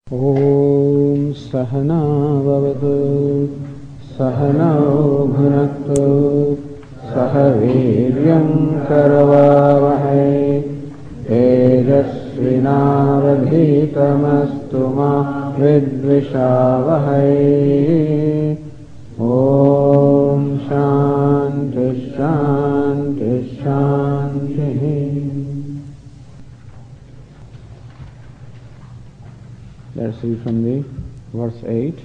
ॐ सहना भवतु सहनौ भुनक्तु सह वीर्यं करवावहै तेजस्विनावधीतमस्तु मा विद्विषावहै। ॐ शान्ति शान्ति शान्तिः। Let's read from the verse 8.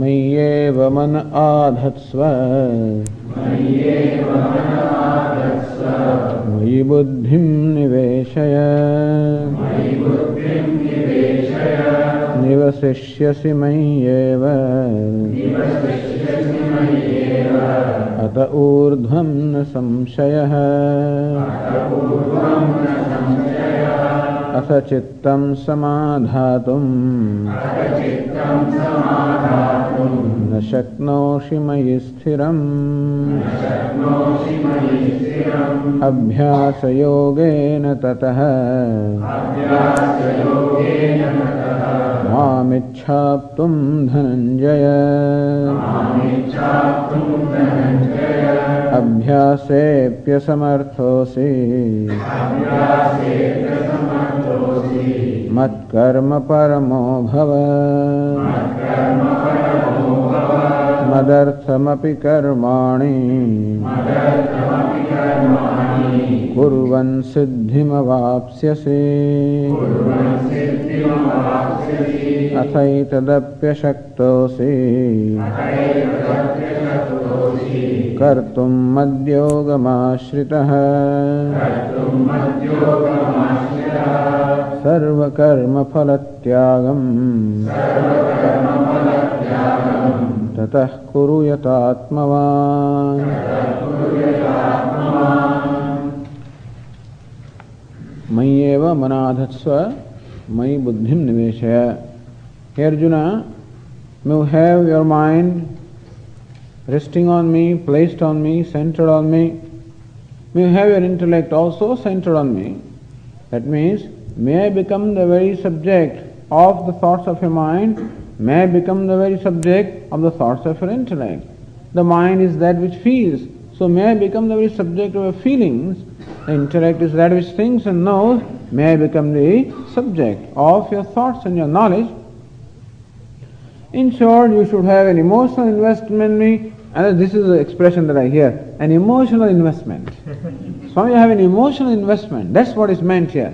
मय्येव मन आधत्स्व मयि बुद्धिं निवेशय निवसिष्यसि मय्येव अत ऊर्ध्वं न संशयः। अथ चित्तं समाधातुं न शक्नोषि मयि स्थिरम् अभ्यासयोगेन ततः मामिच्छाप्तुं धनञ्जय। अभ्यासेऽप्यसमर्थोऽसि मत्कर्म परमो भव। मदर्थमपि कर्माणि कुर्वन् सिद्धिमवाप्स्यसि। अथैतदप्यशक्तोऽसि कर्तुं मद्योगमाश्रितः। सर्वकर्मफलत्यागम् ततः कुरु यतात्मवान्। मय्येव मनाधत्स्व मयि बुद्धिं निवेशय। Hey Arjuna, may you have your mind resting on me, placed on me, centered on me. May you have your intellect also centered on me. That means, may I become the very subject of the thoughts of your mind, may I become the very subject of the thoughts of your intellect. The mind is that which feels, so may I become the very subject of your feelings. The intellect is that which thinks and knows, may I become the subject of your thoughts and your knowledge. In short, you should have an emotional investment in me, and this is the expression that I hear, an emotional investment. So you have an emotional investment, that's what is meant here.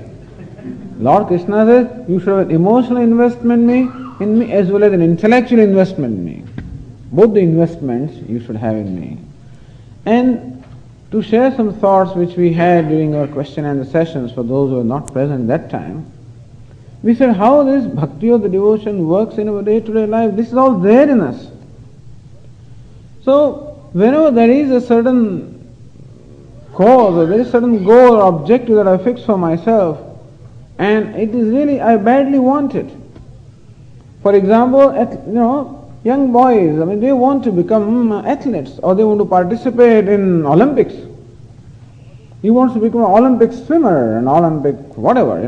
Lord Krishna says, you should have an emotional investment in me as well as an intellectual investment in me. Both the investments you should have in me. And to share some thoughts which we had during our question and answer sessions for those who were not present that time, we said how this bhakti or the devotion works in our day-to-day life. This is all there in us. So, whenever there is a certain cause or there is a certain goal or objective that I fix for myself, and it is really, I badly want it. For example, young boys, they want to become athletes or they want to participate in Olympics. He wants to become an Olympic swimmer, an Olympic whatever,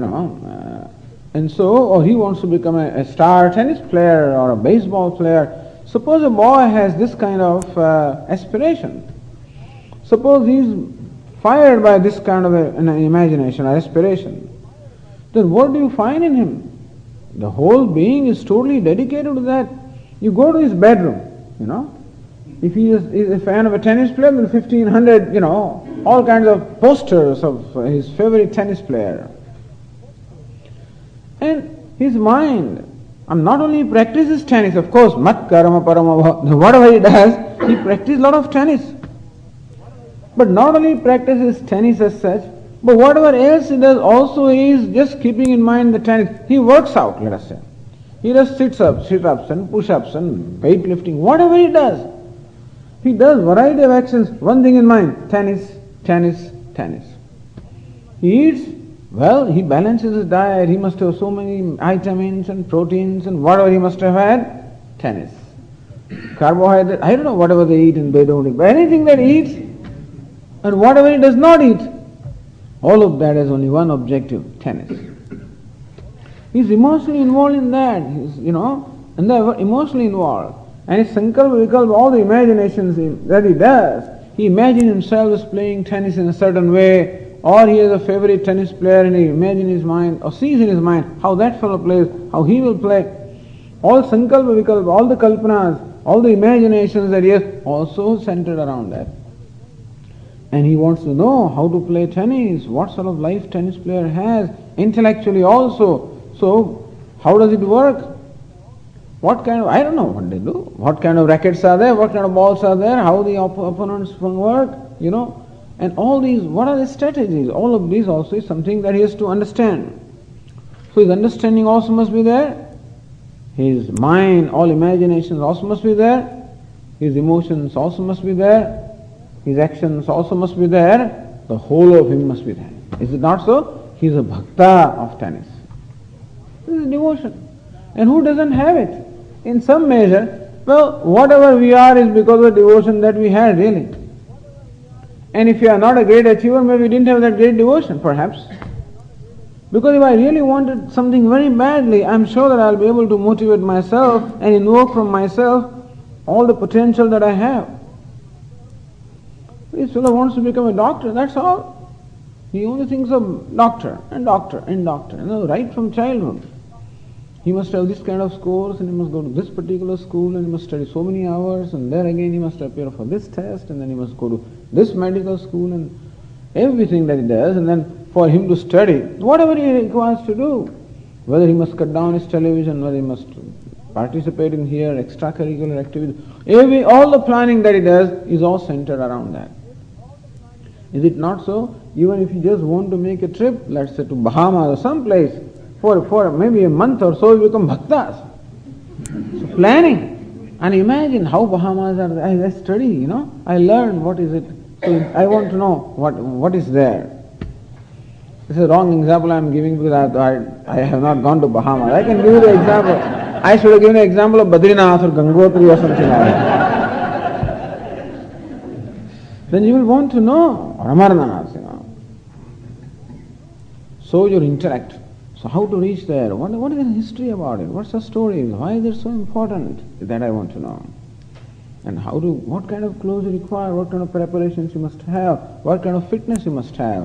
and so, or he wants to become a star tennis player or a baseball player. Suppose a boy has this kind of aspiration. Suppose he is fired by this kind of an imagination or aspiration. Then what do you find in him? The whole being is totally dedicated to that. You go to his bedroom, If he is a fan of a tennis player, then 1500, all kinds of posters of his favorite tennis player. And his mind, not only practices tennis, of course, mat karma parama, whatever he does, he practices a lot of tennis. But not only practices tennis as such, but whatever else he does also is just keeping in mind the tennis. He works out, let us say. He does sit-ups and push-ups and weightlifting, whatever he does. He does variety of actions, one thing in mind, tennis, tennis, tennis. He eats, he balances his diet, he must have so many vitamins and proteins and whatever he must have had, tennis. Carbohydrate, I don't know, whatever they eat and they don't eat, but anything that he eats and whatever he does not eat, All of that has only one objective, tennis. He's emotionally involved in that, and they're emotionally involved. And his sankalpa vikalpa, all the imaginations that he does, he imagines himself as playing tennis in a certain way, or he has a favorite tennis player and he imagines in his mind, or sees in his mind how that fellow plays, how he will play. All sankalpa vikalpa, all the kalpanas, all the imaginations that he has, also centered around that. And he wants to know how to play tennis, what sort of life tennis player has, intellectually also. So, how does it work? What kind of, I don't know what they do. What kind of rackets are there, what kind of balls are there, how the opponents work, And all these, what are the strategies? All of these also is something that he has to understand. So his understanding also must be there. His mind, all imaginations also must be there. His emotions also must be there. His actions also must be there. The whole of him must be there. Is it not so? He is a bhakta of tennis. This is devotion. And who doesn't have it? In some measure, well, whatever we are is because of the devotion that we had, really. And if you are not a great achiever, maybe you didn't have that great devotion, perhaps. Because if I really wanted something very badly, I'm sure that I'll be able to motivate myself and invoke from myself all the potential that I have. This fellow wants to become a doctor, that's all. He only thinks of doctor and doctor and doctor, right from childhood. He must have this kind of scores, and he must go to this particular school, and he must study so many hours, and there again he must appear for this test, and then he must go to this medical school, and everything that he does, and then for him to study, whatever he requires to do, whether he must cut down his television, whether he must participate in here, extracurricular activities, all the planning that he does is all centered around that. Is it not so? Even if you just want to make a trip, let's say to Bahamas or some place, for maybe a month or so, you become bhaktas. So planning. And imagine how Bahamas are. I study, I learn what is it. So I want to know what is there. This is a wrong example I am giving because I have not gone to Bahamas. I can give you the example. I should have given the example of Badrinath or Gangotri or something like that. Then you will want to know, or Amarnath, So your intellect. So how to reach there? What is the history about it? What's the story? Why is it so important? That I want to know. And what kind of clothes you require, what kind of preparations you must have, what kind of fitness you must have,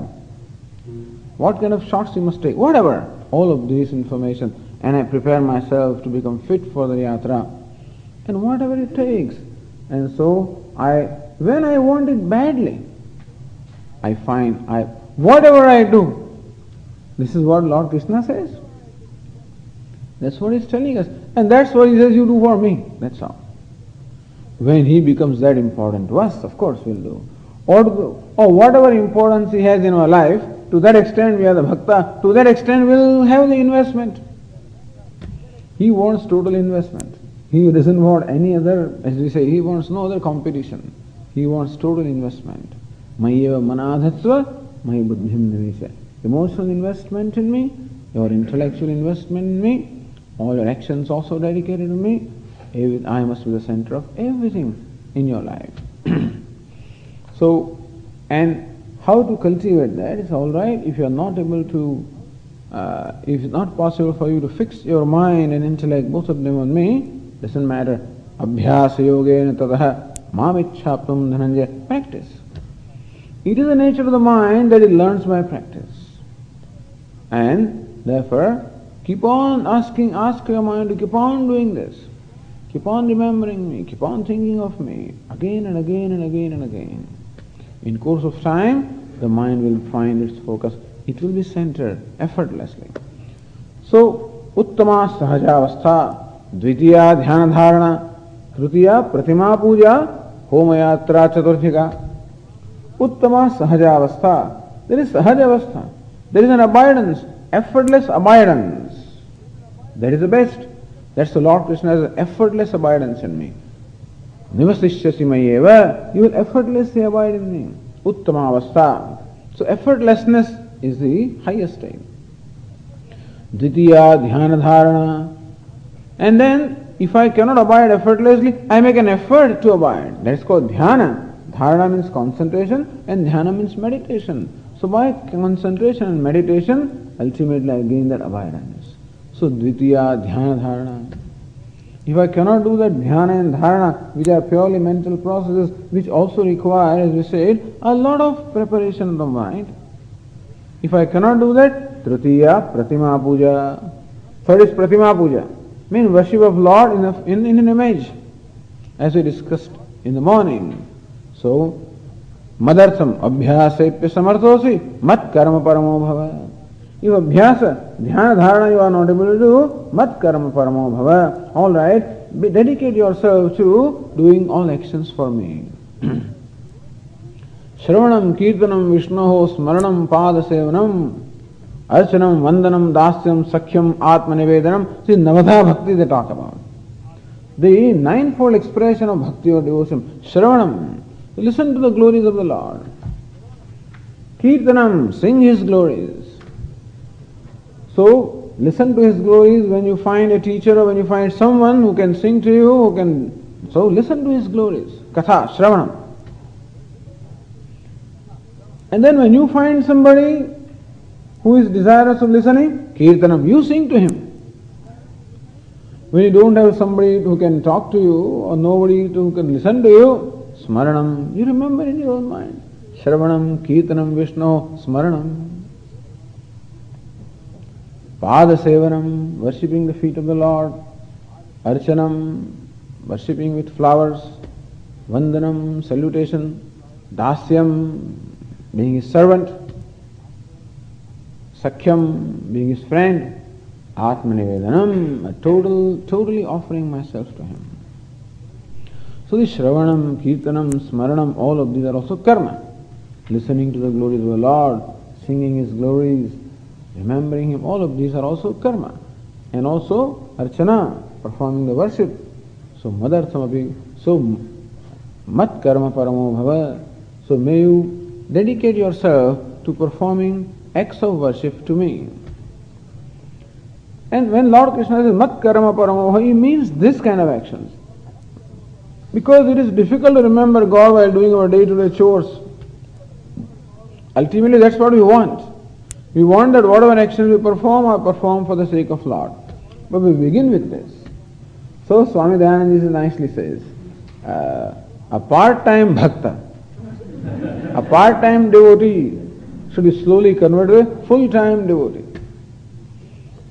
what kind of shots you must take, whatever. All of this information. And I prepare myself to become fit for the yatra. And whatever it takes. And so when I want it badly, I find whatever I do, this is what Lord Krishna says. That's what he's telling us. And that's what he says you do for me. That's all. When he becomes that important to us, of course we'll do. Or whatever importance he has in our life, to that extent we are the bhakta, to that extent we'll have the investment. He wants total investment. He doesn't want any other, as we say, he wants no other competition. He wants total investment. Mayeva manadhatsva, may buddhim nivesha. Emotional investment in me, your intellectual investment in me, all your actions also dedicated to me. I must be the center of everything in your life. So, and how to cultivate that is all right. If you are not able to, if it's not possible for you to fix your mind and intellect, both of them on me, doesn't matter. Abhyasa yogena tadaha mamichhaptam dhananjaya. Practice. It is the nature of the mind that it learns by practice. And therefore, keep on ask your mind to keep on doing this. Keep on remembering me, keep on thinking of me, again and again and again and again. In course of time, the mind will find its focus. It will be centered effortlessly. So, uttama sahajavastha, dvitiya dhyana dharana, tritiya pratima puja, homayatra chaturthika. Uttama sahajavastha. There is sahajavastha. There is an abidance, effortless abidance. That is the best. That's the Lord Krishna has an effortless abidance in me. Nivasishyasi mayeva, you will effortlessly abide in me. Uttamavastha. So effortlessness is the highest state. Dvitiya dhyana dharana. And then, if I cannot abide effortlessly, I make an effort to abide. That's called dhyana. Dharana means concentration and dhyana means meditation. So by concentration and meditation, ultimately I gain that abidance. So dvitiya dhyana dharana. If I cannot do that dhyana and dharana, which are purely mental processes, which also require, as we said, a lot of preparation of the mind. If I cannot do that, tritiya pratima puja. Third is pratima puja, means worship of Lord in an image, as we discussed in the morning. So, madartham abhyasepya samarthosi mat karma paramo bhava. If abhyasa, dhyana dharana you are not able to do, mat karma paramo bhava. All right, dedicate yourself to doing all actions for me. Shravanam, Kirtanam, Vishnoho, Smaranam, Pada Sevanam, Archanam, Vandanam, Dasyam, Sakhyam, Atmanivedanam. See, Navadha Bhakti they talk about. The ninefold expression of bhakti or devotion. Shravanam, listen to the glories of the Lord. Kirtanam, sing His glories. So, listen to His glories when you find a teacher or when you find someone who can sing to you, who can... So, listen to His glories. Katha, Shravanam. And then when you find somebody who is desirous of listening, Kirtanam, you sing to him. When you don't have somebody who can talk to you or nobody who can listen to you, Smaranam, you remember in your own mind. Shravanam, Kirtanam, Vishnu, Smaranam. Pada Sevanam, worshipping the feet of the Lord. Archanam, worshipping with flowers. Vandanam, salutation. Dasyam, being his servant. Sakhyam, being his friend. Atmanivedanam, totally offering myself to him. So the Shravanam, Kirtanam, Smaranam, all of these are also karma. Listening to the glories of the Lord, singing His glories, remembering Him, all of these are also karma. And also Archana, performing the worship. So Madarthamapi, so Mat Karma Paramo Bhava. So may you dedicate yourself to performing acts of worship to me. And when Lord Krishna says Mat Karma Paramo Bhava, he means this kind of actions. Because it is difficult to remember God while doing our day-to-day chores. Ultimately that's what we want. We want that whatever actions we perform are performed for the sake of Lord. But we begin with this. So Swami Dayananda nicely says, a part-time bhakta, a part-time devotee should be slowly converted to a full-time devotee.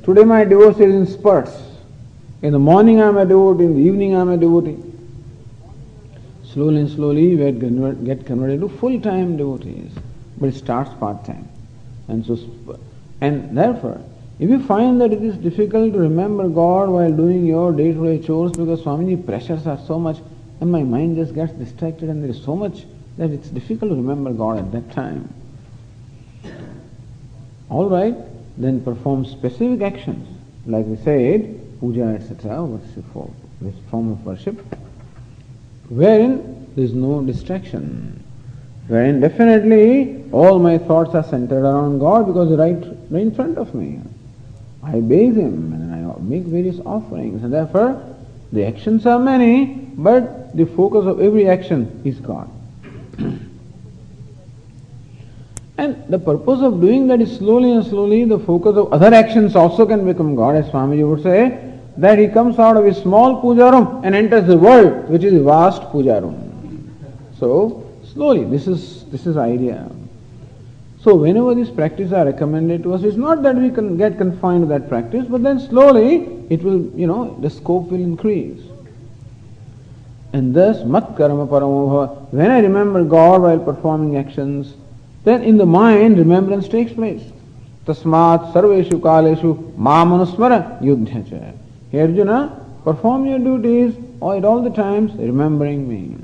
Today my devotion is in spurts. In the morning I am a devotee, in the evening I am a devotee. Slowly and slowly we get converted to full-time devotees. But it starts part-time. And therefore, if you find that it is difficult to remember God while doing your day-to-day chores because Swamiji pressures are so much and my mind just gets distracted and there is so much that it's difficult to remember God at that time. Alright, then perform specific actions. Like we said, puja, etc., worship for this form of worship, wherein there is no distraction. Wherein definitely all my thoughts are centered around God because right in front of me. I bathe Him and I make various offerings and therefore the actions are many but the focus of every action is God. And the purpose of doing that is slowly and slowly the focus of other actions also can become God, as Swamiji would say, that he comes out of his small puja room and enters the world which is a vast puja room. So slowly, this is the idea. So whenever these practices are recommended to us, it's not that we can get confined to that practice, but then slowly it will, the scope will increase. And thus, mat karma paramo bhava. When I remember God while performing actions, then in the mind remembrance takes place. Tasmat sarveshu kaleshu mamanusmara yudhyacha. Hey Arjuna, perform your duties at all the times remembering me.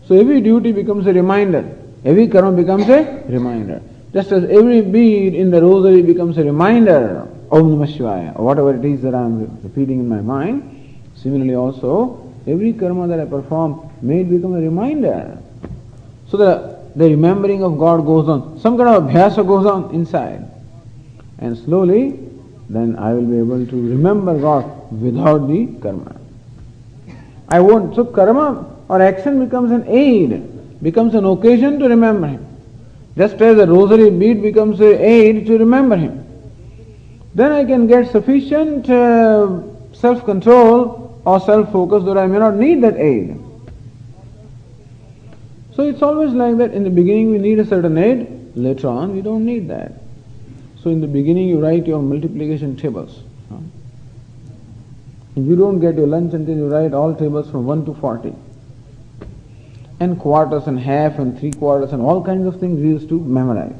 So every duty becomes a reminder. Every karma becomes a reminder. Just as every bead in the rosary becomes a reminder, Om Namah Shivaya, or whatever it is that I am repeating in my mind, similarly also, every karma that I perform may become a reminder. So the remembering of God goes on. Some kind of abhyasa goes on inside. And slowly, then I will be able to remember God without the karma. So karma or action becomes an aid, becomes an occasion to remember Him. Just as a rosary bead becomes an aid to remember him. Then I can get sufficient self-control or self-focus that I may not need that aid. So it's always like that. In the beginning we need a certain aid, later on we don't need that. So in the beginning you write your multiplication tables. And you don't get your lunch until you write all tables from 1 to 40. And quarters and half and 3/4 and all kinds of things we used to memorize.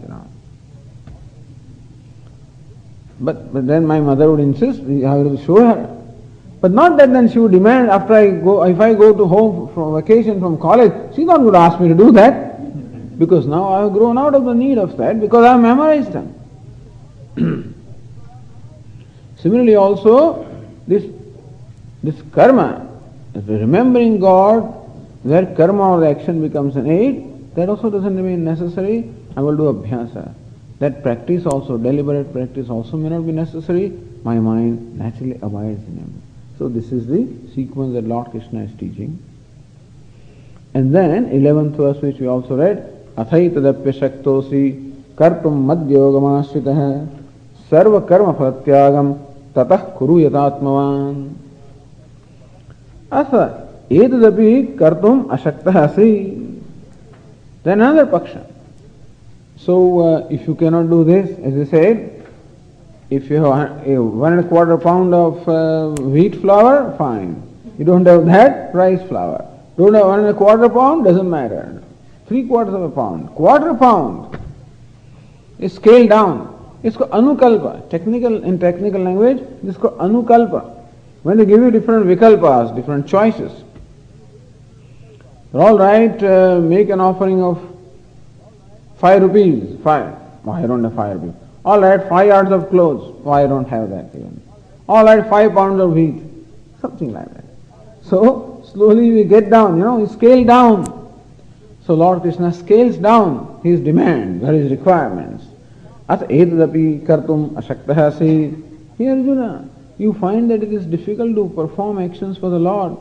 But then my mother would insist, I have to show her. But not that then she would demand if I go to home for vacation from college, she's not going to ask me to do that. Because now I have grown out of the need of that because I have memorized them. Similarly also, this karma, remembering God, where karma or the action becomes an aid, that also doesn't remain necessary. I will do abhyasa. That practice also, deliberate practice also may not be necessary. My mind naturally abides in Him. So this is the sequence that Lord Krishna is teaching. And then 11th verse which we also read, Athaitadapya shaktosi kartum madyogamasritah sarva karma phalatyagam tatah kuru yatatmavan. Asa etadapi kartum ashaktah asi. Then another paksha. So if you cannot do this, as I said, if you have 1 1/4 pound of wheat flour, fine. You don't have that, rice flour. Don't have 1 1/4 pound, doesn't matter. 3/4 of a pound, 1/4 pound is scaled down. It's called anukalpa. In technical language, this is called anukalpa. When they give you different vikalpas, different choices. All right, make an offering of 5 rupees. 5. Oh, I don't have 5 rupees. All right, 5 yards of clothes. Oh, I don't have that even. All right, 5 pounds of wheat. Something like that. So, slowly we get down, we scale down. So Lord Krishna scales down his demands or his requirements. At etadapi kartum ashaktah asi. Here Arjuna, you find that it is difficult to perform actions for the Lord.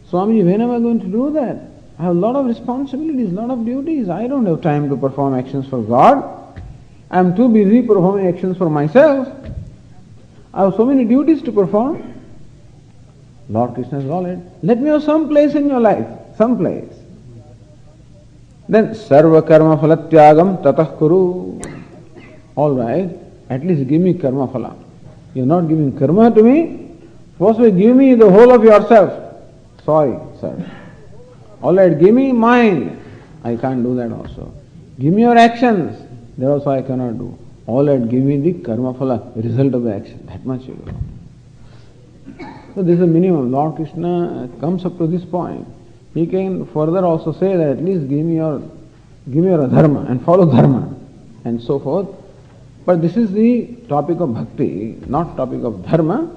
Swamiji, when am I going to do that? I have a lot of responsibilities, a lot of duties. I don't have time to perform actions for God. I am too busy performing actions for myself. I have so many duties to perform. Lord Krishna is all right. Let me have some place in your life, some place. Then sarva karma phalatyagam tatah kuru. All right, at least give me karma phala. You are not giving karma to me. First give me the whole of yourself. Sorry, sir. All right, give me mind. I can't do that also. Give me your actions. That also I cannot do. All right, give me the karma phala, the result of the action. That much you do. So this is the minimum. Lord Krishna comes up to this point. He can further also say that at least give me your dharma and follow dharma and so forth. But this is the topic of bhakti, not topic of dharma.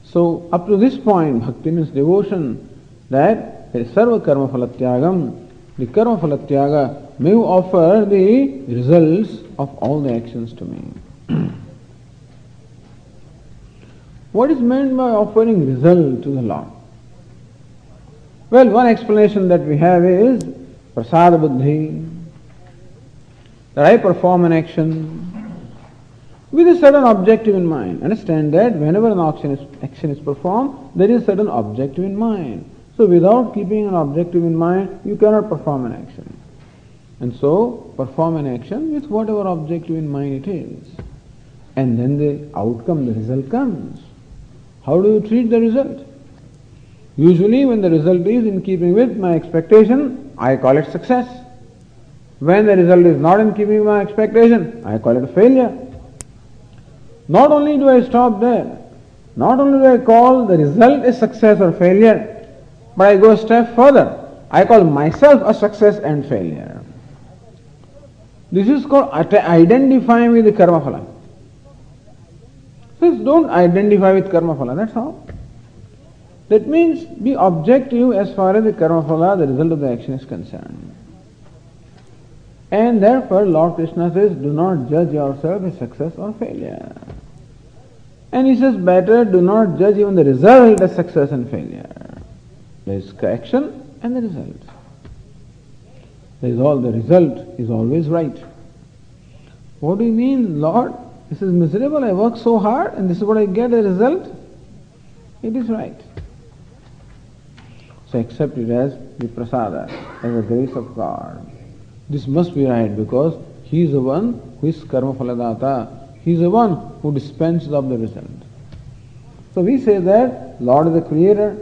So up to this point, bhakti means devotion, that there is sarva karma phalatyagam. The karma phalatyaga may offer the results of all the actions to me. What is meant by offering result to the Lord? Well, one explanation that we have is prasada buddhi, that I perform an action with a certain objective in mind. Understand that whenever an action is performed, there is a certain objective in mind. So without keeping an objective in mind, you cannot perform an action. And so, perform an action with whatever objective in mind it is. And then the outcome, the result comes. How do you treat the result? Usually when the result is in keeping with my expectation, I call it success. When the result is not in keeping with my expectation, I call it a failure. Not only do I stop there, not only do I call the result a success or failure, but I go a step further. I call myself a success and failure. This is called identifying with the karma phala. Please don't identify with karma phala, that's all. That means be objective as far as the karma phala, the result of the action is concerned. And therefore Lord Krishna says, do not judge yourself as success or failure. And he says, better do not judge even the result as success and failure. There is action and the result. The result is always right. What do you mean, Lord? This is miserable. I work so hard and this is what I get as a result. It is right. So accept it as the prasada, as the grace of God. This must be right because He is the one who is karma phaladata. He is the one who dispenses of the result. So we say that Lord is the creator,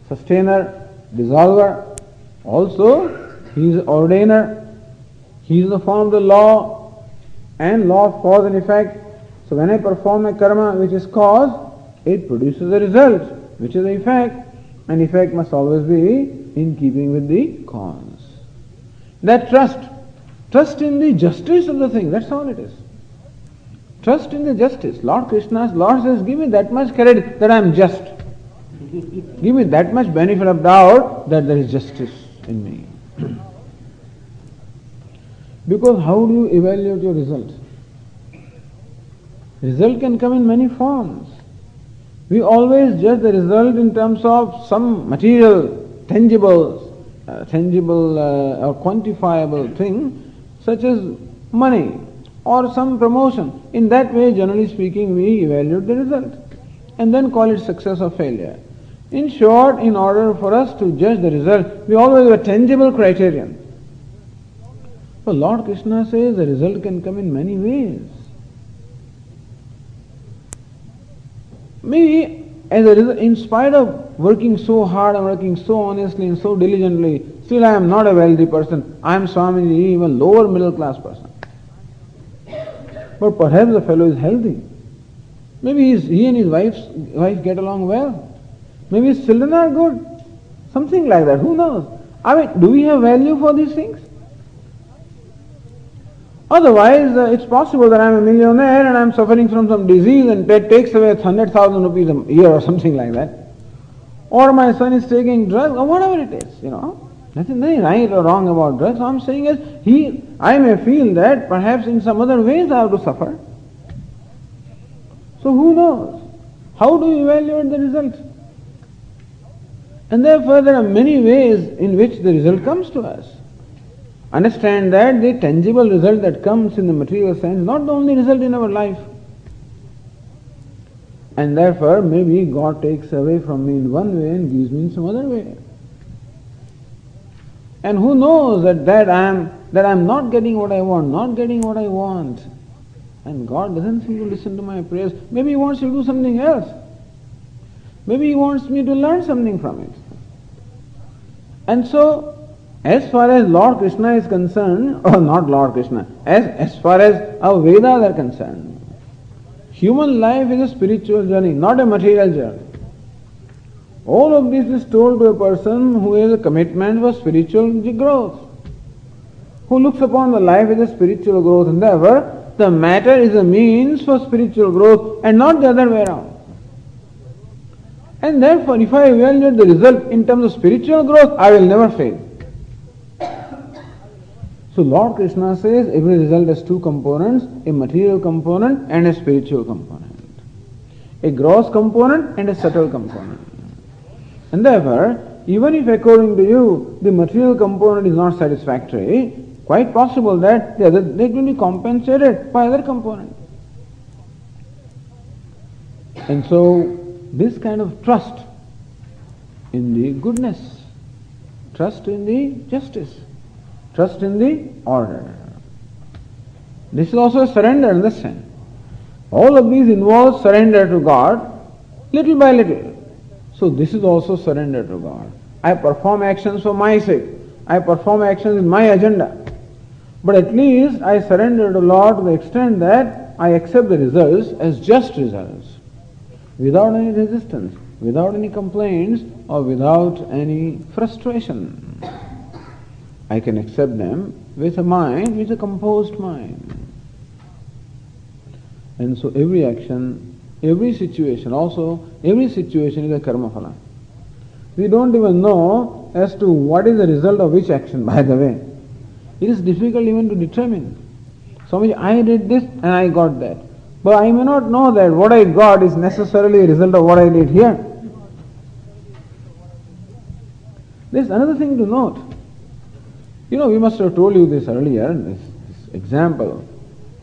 sustainer, dissolver. Also, He is the ordainer. He is the form of the law and law of cause and effect. So when I perform a karma which is cause, it produces a result which is the effect. And effect must always be in keeping with the cause. That trust in the justice of the thing, that's all it is. Trust in the justice. Lord says, give me that much credit that I am just. Give me that much benefit of doubt that there is justice in me. Because how do you evaluate your result? Result can come in many forms. We always judge the result in terms of some material, tangible or quantifiable thing, such as money or some promotion. In that way, generally speaking, we evaluate the result and then call it success or failure. In short, in order for us to judge the result, we always have a tangible criterion. But Lord Krishna says the result can come in many ways. Maybe as a result, in spite of working so hard and working so honestly and so diligently, still I am not a wealthy person. I am Swamiji, even lower middle class person. But perhaps the fellow is healthy. Maybe he and his wife get along well. Maybe his children are good. Something like that. Who knows? I mean, do we have value for these things? Otherwise, it's possible that I am a millionaire and I am suffering from some disease and that takes away 100,000 rupees a year or something like that. Or my son is taking drugs or whatever it is, Nothing right or wrong about drugs. What I am saying is, I may feel that perhaps in some other ways I have to suffer. So who knows? How do you evaluate the result? And therefore there are many ways in which the result comes to us. Understand that the tangible result that comes in the material sense is not the only result in our life. And therefore maybe God takes away from me in one way and gives me in some other way. And who knows that I am not getting what I want, And God doesn't seem to listen to my prayers. Maybe He wants to do something else. Maybe He wants me to learn something from it. And so, as far as Lord Krishna is concerned, or not Lord Krishna, as far as our Vedas are concerned, human life is a spiritual journey, not a material journey. All of this is told to a person who has a commitment for spiritual growth, who looks upon the life as a spiritual growth, and therefore the matter is a means for spiritual growth and not the other way around. And therefore, if I evaluate the result in terms of spiritual growth, I will never fail. So Lord Krishna says every result has two components, a material component and a spiritual component. A gross component and a subtle component. And therefore, even if according to you the material component is not satisfactory, quite possible that they will be compensated by other components. And so this kind of trust in the goodness, trust in the justice, trust in the order. This is also a surrender in this sense. All of these involve surrender to God, little by little. So this is also surrender to God. I perform actions for my sake. I perform actions in my agenda. But at least I surrender to Lord to the extent that I accept the results as just results, without any resistance, without any complaints, or without any frustration. I can accept them with a mind, with a composed mind. And so every action, every situation is a karma phala. We don't even know as to what is the result of which action, by the way. It is difficult even to determine. So I did this and I got that. But I may not know that what I got is necessarily a result of what I did here. There's another thing to note. We must have told you this earlier, this example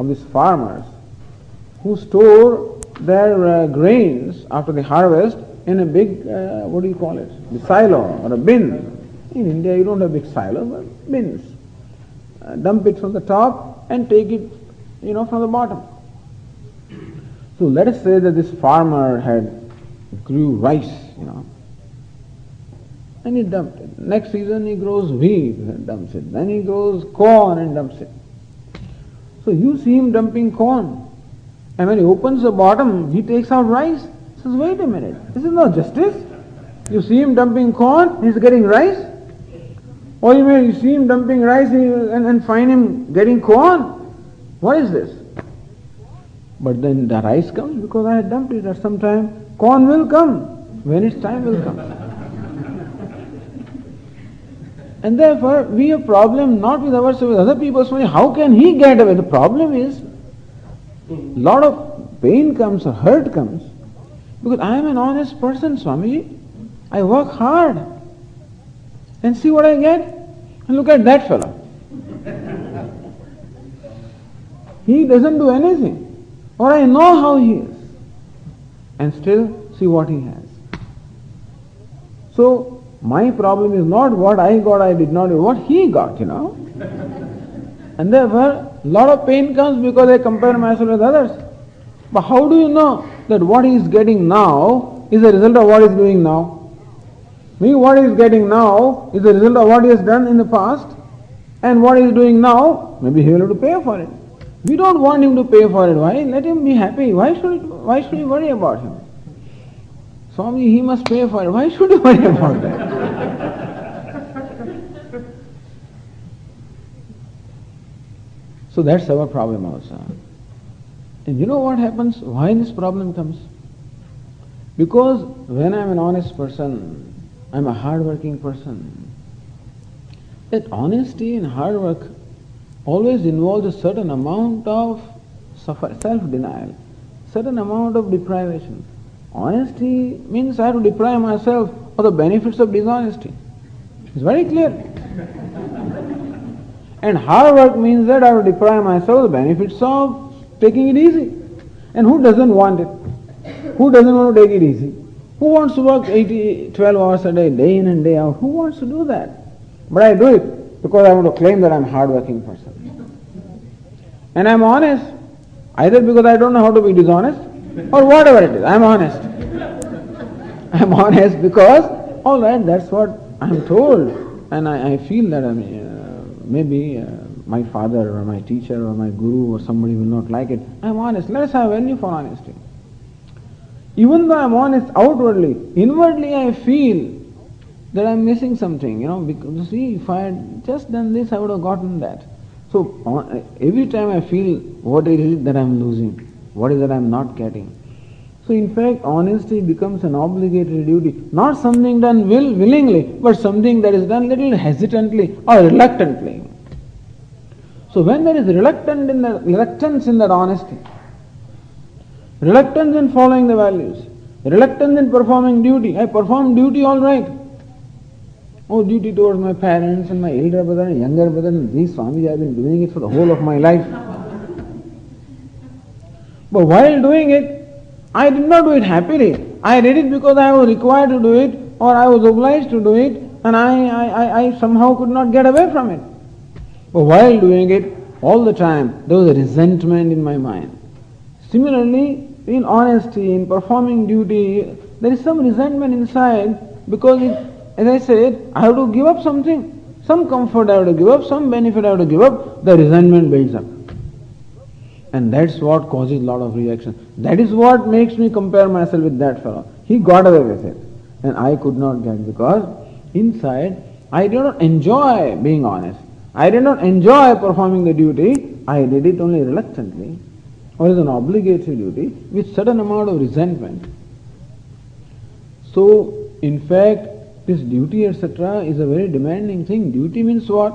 of these farmers who store their grains after the harvest in a big, what do you call it, the silo or a bin. In India you don't have big silos, but bins. Dump it from the top and take it, from the bottom. So let us say that this farmer had grew rice, and he dumped it. Next season he grows wheat and dumps it. Then he grows corn and dumps it. So you see him dumping corn. And when he opens the bottom, he takes out rice. He says, wait a minute, this is not justice. You see him dumping corn, he's getting rice. Or you see him dumping rice and find him getting corn. What is this? But then the rice comes because I had dumped it at some time. Corn will come when its time will come. And therefore, we have a problem not with ourselves, with other people's money. How can he get away? The problem is, a lot of pain comes or hurt comes because I am an honest person, Swamiji. I work hard. And see what I get? And look at that fellow. He doesn't do anything. Or I know how he is. And still see what he has. So, my problem is not what I got, I did not do, what he got, And therefore, a lot of pain comes because I compare myself with others. But how do you know that what he is getting now is a result of what he is doing now? Maybe what he is getting now is a result of what he has done in the past, and what he is doing now, maybe he will have to pay for it. We don't want him to pay for it. Why? Let him be happy. Why should we worry about him? Swami, he must pay for it. Why should we worry about that? So that's our problem also. And you know what happens? Why this problem comes? Because when I'm an honest person, I'm a hard-working person. That honesty and hard work always involves a certain amount of self-denial, certain amount of deprivation. Honesty means I have to deprive myself of the benefits of dishonesty. It's very clear. And hard work means that I have to deprive myself of the benefits of taking it easy. And who doesn't want it? Who doesn't want to take it easy? Who wants to work 12 hours a day in and day out? Who wants to do that? But I do it because I want to claim that I'm a hard-working person. And I'm honest, either because I don't know how to be dishonest, or whatever it is, I'm honest. I'm honest because, all right, that's what I'm told. And I feel that maybe my father or my teacher or my guru or somebody will not like it. I'm honest. Let us have value for honesty. Even though I'm honest outwardly, inwardly I feel that I'm missing something, because see, if I had just done this, I would have gotten that. So every time I feel what it is that I'm losing, what is that I'm not getting. So in fact, honesty becomes an obligatory duty, not something done willingly, but something that is done little hesitantly or reluctantly. So when there is reluctance in that honesty, reluctance in following the values, reluctance in performing duty. I perform duty all right. Oh, duty towards my parents and my elder brother and younger brother and these Swami, I have been doing it for the whole of my life. But while doing it, I did not do it happily. I did it because I was required to do it or I was obliged to do it and I somehow could not get away from it. But while doing it, all the time, there was a resentment in my mind. Similarly, in honesty, in performing duty, there is some resentment inside because, as I said, I have to give up something. Some comfort I have to give up, some benefit I have to give up, the resentment builds up. And that's what causes a lot of reaction. That is what makes me compare myself with that fellow. He got away with it and I could not get, because inside I did not enjoy being honest. I did not enjoy performing the duty. I did it only reluctantly or as an obligatory duty with certain amount of resentment. So, in fact, this duty, etc., is a very demanding thing. Duty means what?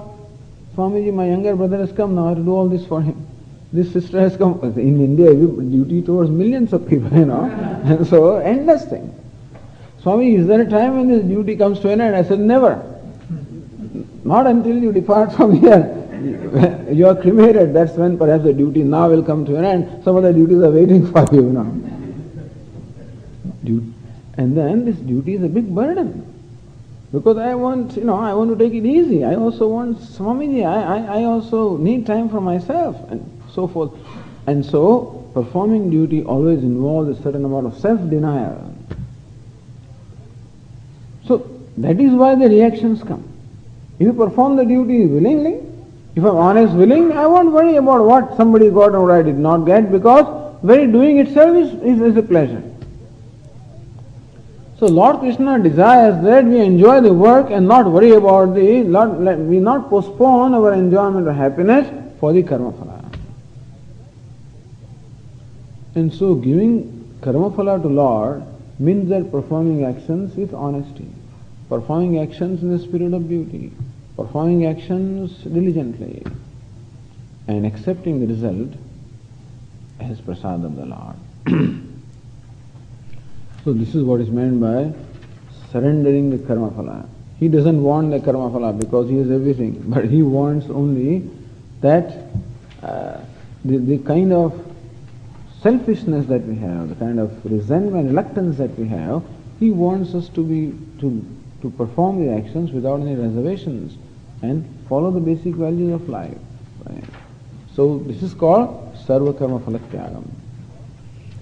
Swamiji, my younger brother has come, now I have to do all this for him. This sister has come. In India, duty towards millions of people, and so, endless thing. Swami, is there a time when this duty comes to an end? I said, never. Not until you depart from here. you are cremated, that's when perhaps the duty now will come to an end. Some other duties are waiting for you now. And then this duty is a big burden. Because I want to take it easy. I also want Swamiji. I also need time for myself and so forth. And so, performing duty always involves a certain amount of self-denial. So, that is why the reactions come. If you perform the duty willingly, if I am honest, willing, I won't worry about what somebody got or what I did not get, because very doing itself is a pleasure. So Lord Krishna desires that we enjoy the work and not worry about we not postpone our enjoyment or happiness for the karma phala. And so giving karma phala to Lord means that performing actions with honesty, performing actions in the spirit of duty, performing actions diligently, and accepting the result as prasad of the Lord. So this is what is meant by surrendering the karma phala. He doesn't want the karma phala because he has everything, but he wants only that the kind of selfishness that we have, the kind of resentment, reluctance that we have, he wants us to perform the actions without any reservations and follow the basic values of life. Right? So this is called sarva karma phala tyagam,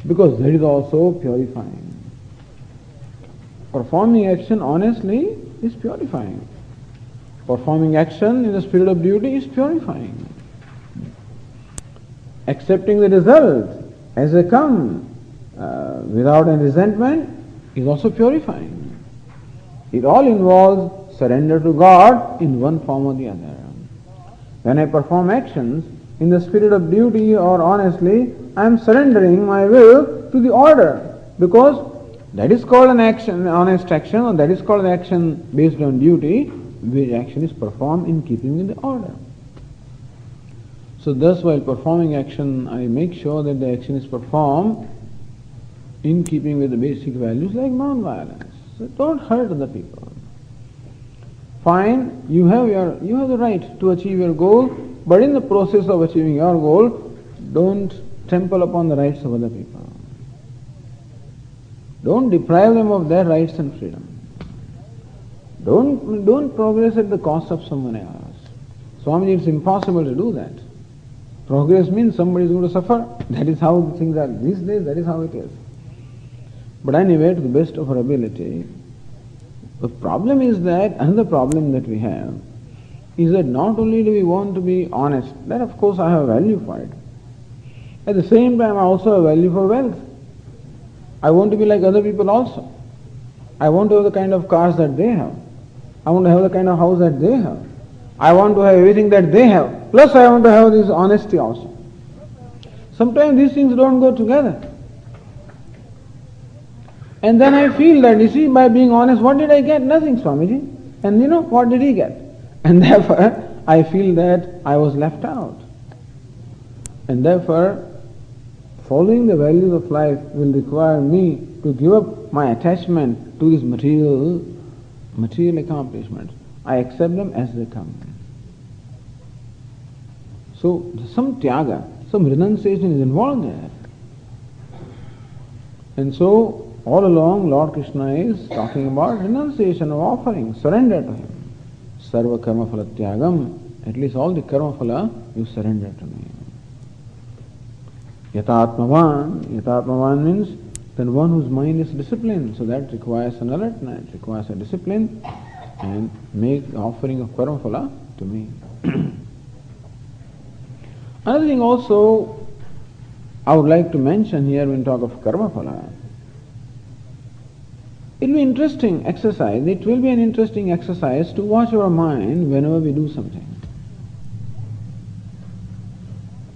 because that is also purifying. Performing action honestly is purifying. Performing action in the spirit of duty is purifying. Accepting the result as they come without any resentment is also purifying. It all involves surrender to God in one form or the other. When I perform actions in the spirit of duty or honestly, I am surrendering my will to the order, because that is called an action, an honest action, or that is called an action based on duty, which action is performed in keeping with the order. So thus, while performing action, I make sure that the action is performed in keeping with the basic values like non-violence. So don't hurt other people. Fine, you have the right to achieve your goal, but in the process of achieving your goal, don't trample upon the rights of other people. Don't deprive them of their rights and freedom. Don't progress at the cost of someone else. Swamiji, it's impossible to do that. Progress means somebody is going to suffer. That is how things are these days, that is how it is. But anyway, to the best of our ability, the problem is that, another problem that we have, is that not only do we want to be honest, that of course I have a value for it. At the same time, I also have value for wealth. I want to be like other people also. I want to have the kind of cars that they have. I want to have the kind of house that they have. I want to have everything that they have. Plus I want to have this honesty also. Sometimes these things don't go together. And then I feel that, you see, by being honest, what did I get? Nothing, Swamiji. And what did he get? And therefore, I feel that I was left out. And therefore, following the values of life will require me to give up my attachment to these material accomplishments. I accept them as they come. So some tyaga, some renunciation is involved there. And so all along Lord Krishna is talking about renunciation of offering, surrender to him. Sarva karma phala tyagam, at least all the karma phala you surrender to me. Yatatmavan means then one whose mind is disciplined, so that requires an alertness, requires a discipline, and make the offering of karma phala to me. Another thing also I would like to mention here when we talk of karma phala, it will be interesting exercise, it will be an interesting exercise to watch our mind whenever we do something.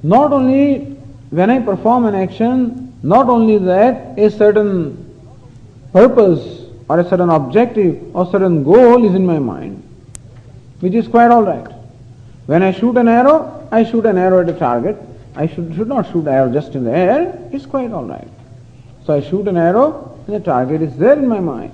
Not only when I perform an action, not only that, a certain purpose or a certain objective or certain goal is in my mind, which is quite alright. When I shoot an arrow at a target. I should not shoot an arrow just in the air, it's quite alright. So I shoot an arrow and the target is there in my mind.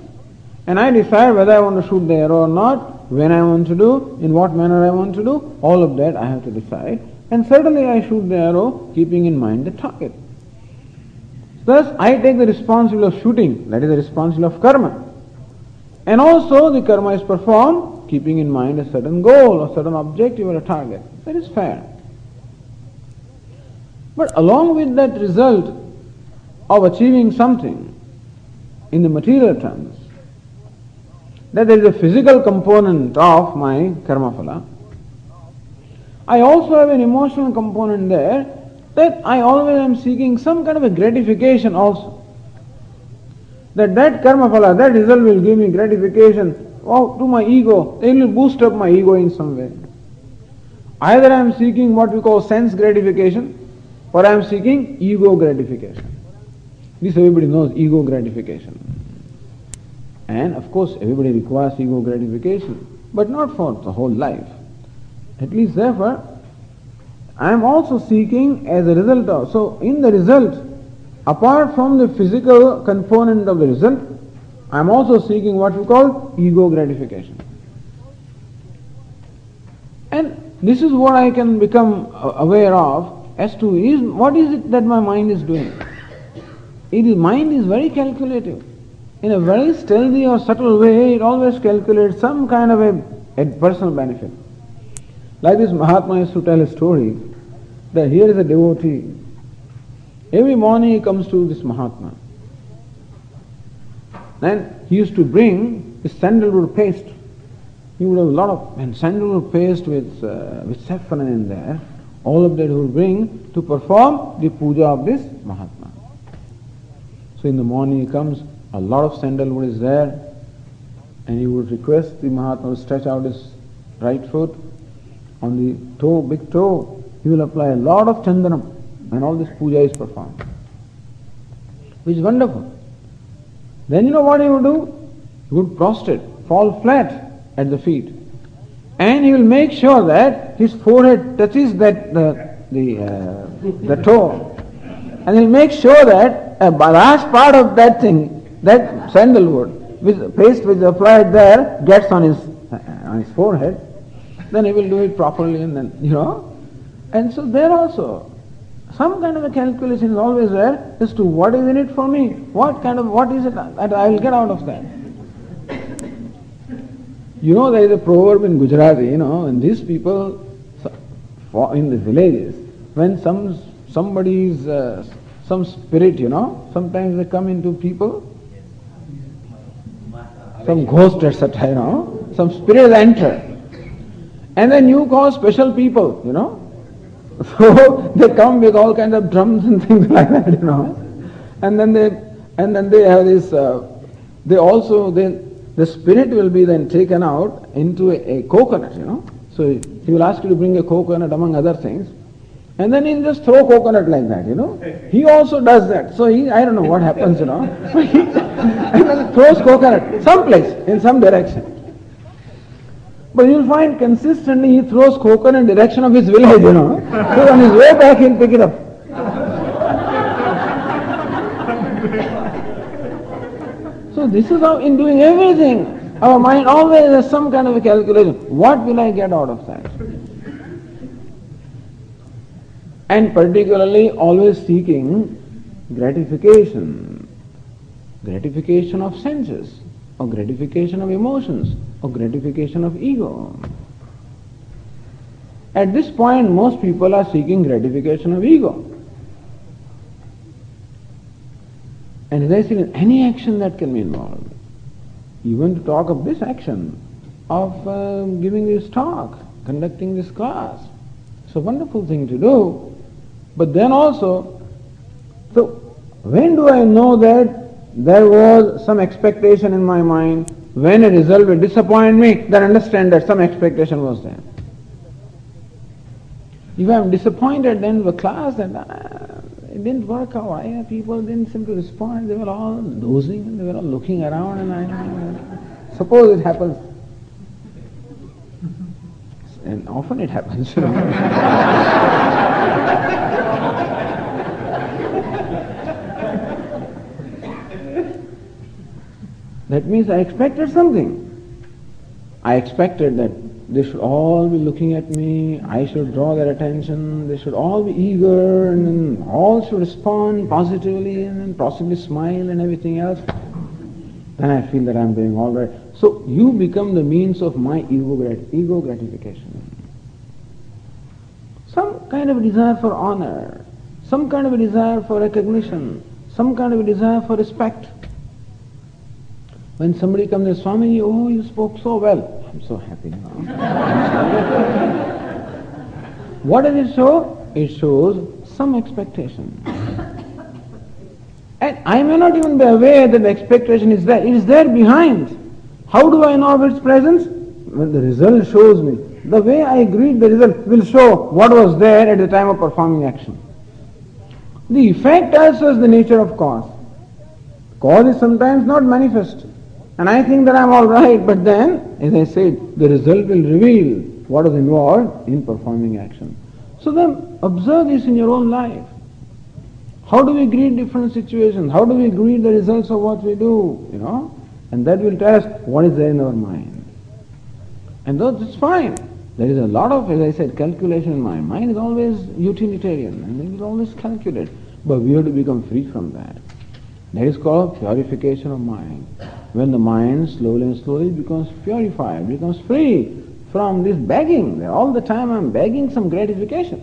And I decide whether I want to shoot the arrow or not, when I want to do, in what manner I want to do, all of that I have to decide. And certainly I shoot the arrow keeping in mind the target. Thus, I take the responsibility of shooting, that is the responsibility of karma. And also the karma is performed keeping in mind a certain goal, a certain objective or a target. That is fair. But along with that result of achieving something in the material terms, that there is a physical component of my karma phala, I also have an emotional component there, that I always am seeking some kind of a gratification also. That karma phala, that result will give me gratification to my ego. It will boost up my ego in some way. Either I am seeking what we call sense gratification, or I am seeking ego gratification. This everybody knows, ego gratification. And of course everybody requires ego gratification, but not for the whole life. At least therefore, I am also seeking as a result of, so in the result, apart from the physical component of the result, I am also seeking what we call ego gratification. And this is what I can become aware of as to what is it that my mind is doing. Mind is very calculative. In a very stealthy or subtle way, it always calculates some kind of a personal benefit. Like this Mahatma used to tell a story that here is a devotee. Every morning he comes to this Mahatma. And he used to bring this sandalwood paste. He would have a lot of sandalwood paste with saffron in there. All of that he would bring to perform the puja of this Mahatma. So in the morning he comes, a lot of sandalwood is there, and he would request the Mahatma to stretch out his right foot. On the toe, big toe, he will apply a lot of chandanam, and all this puja is performed. Which is wonderful. Then you know what he would do? He would prostrate, fall flat at the feet. And he will make sure that his forehead touches the toe. And he'll make sure that a large part of that thing, that sandalwood, with paste which is applied there, gets on his forehead. Then he will do it properly, and then, And so there also, some kind of a calculation is always there as to what is in it for me, what is it that I will get out of that. There is a proverb in Gujarati, and these people, in the villages, when somebody's, some spirit, sometimes they come into people, some ghost, etc., some spirits enter. And then you call special people, So they come with all kinds of drums and things like that, And then they have this, the spirit will be then taken out into a coconut, So he will ask you to bring a coconut among other things. And then he'll just throw coconut like that, He also does that. So I don't know what happens, and then throws coconut someplace, in some direction. But you'll find consistently he throws coconut in direction of his village, So on his way back he'll pick it up. So this is how in doing everything, our mind always has some kind of a calculation. What will I get out of that? And particularly always seeking gratification. Gratification of senses, or gratification of emotions, or gratification of ego. At this point, most people are seeking gratification of ego. And as I said, in any action that can be involved, even to talk of this action, of giving this talk, conducting this class, it's a wonderful thing to do. But then also, so when do I know that there was some expectation in my mind? When a result will disappoint me, then understand that some expectation was there. If I am disappointed, then the class, that it didn't work out. People didn't seem to respond. They were all dozing and they were all looking around, and suppose it happens. And often it happens, That means I expected something. I expected that they should all be looking at me, I should draw their attention, they should all be eager, and then all should respond positively and then possibly smile and everything else. Then I feel that I'm doing all right. So you become the means of my ego gratification. Some kind of a desire for honor, some kind of a desire for recognition, some kind of a desire for respect. When somebody comes and says, Swami, oh, you spoke so well. I'm so happy now. What does it show? It shows some expectation. And I may not even be aware that the expectation is there. It is there behind. How do I know of its presence? When the result shows me. The way I greet the result will show what was there at the time of performing action. The effect also is the nature of cause. Cause is sometimes not manifest. And I think that I'm all right, but then, as I said, the result will reveal what is involved in performing action. So then observe this in your own life. How do we greet different situations? How do we greet the results of what we do? And that will tell us what is there in our mind. And though it's fine. There is a lot of, as I said, calculation in mind. Mind is always utilitarian and it will always calculate. But we have to become free from that. That is called purification of mind. When the mind slowly and slowly becomes purified, becomes free from this begging. All the time I'm begging some gratification.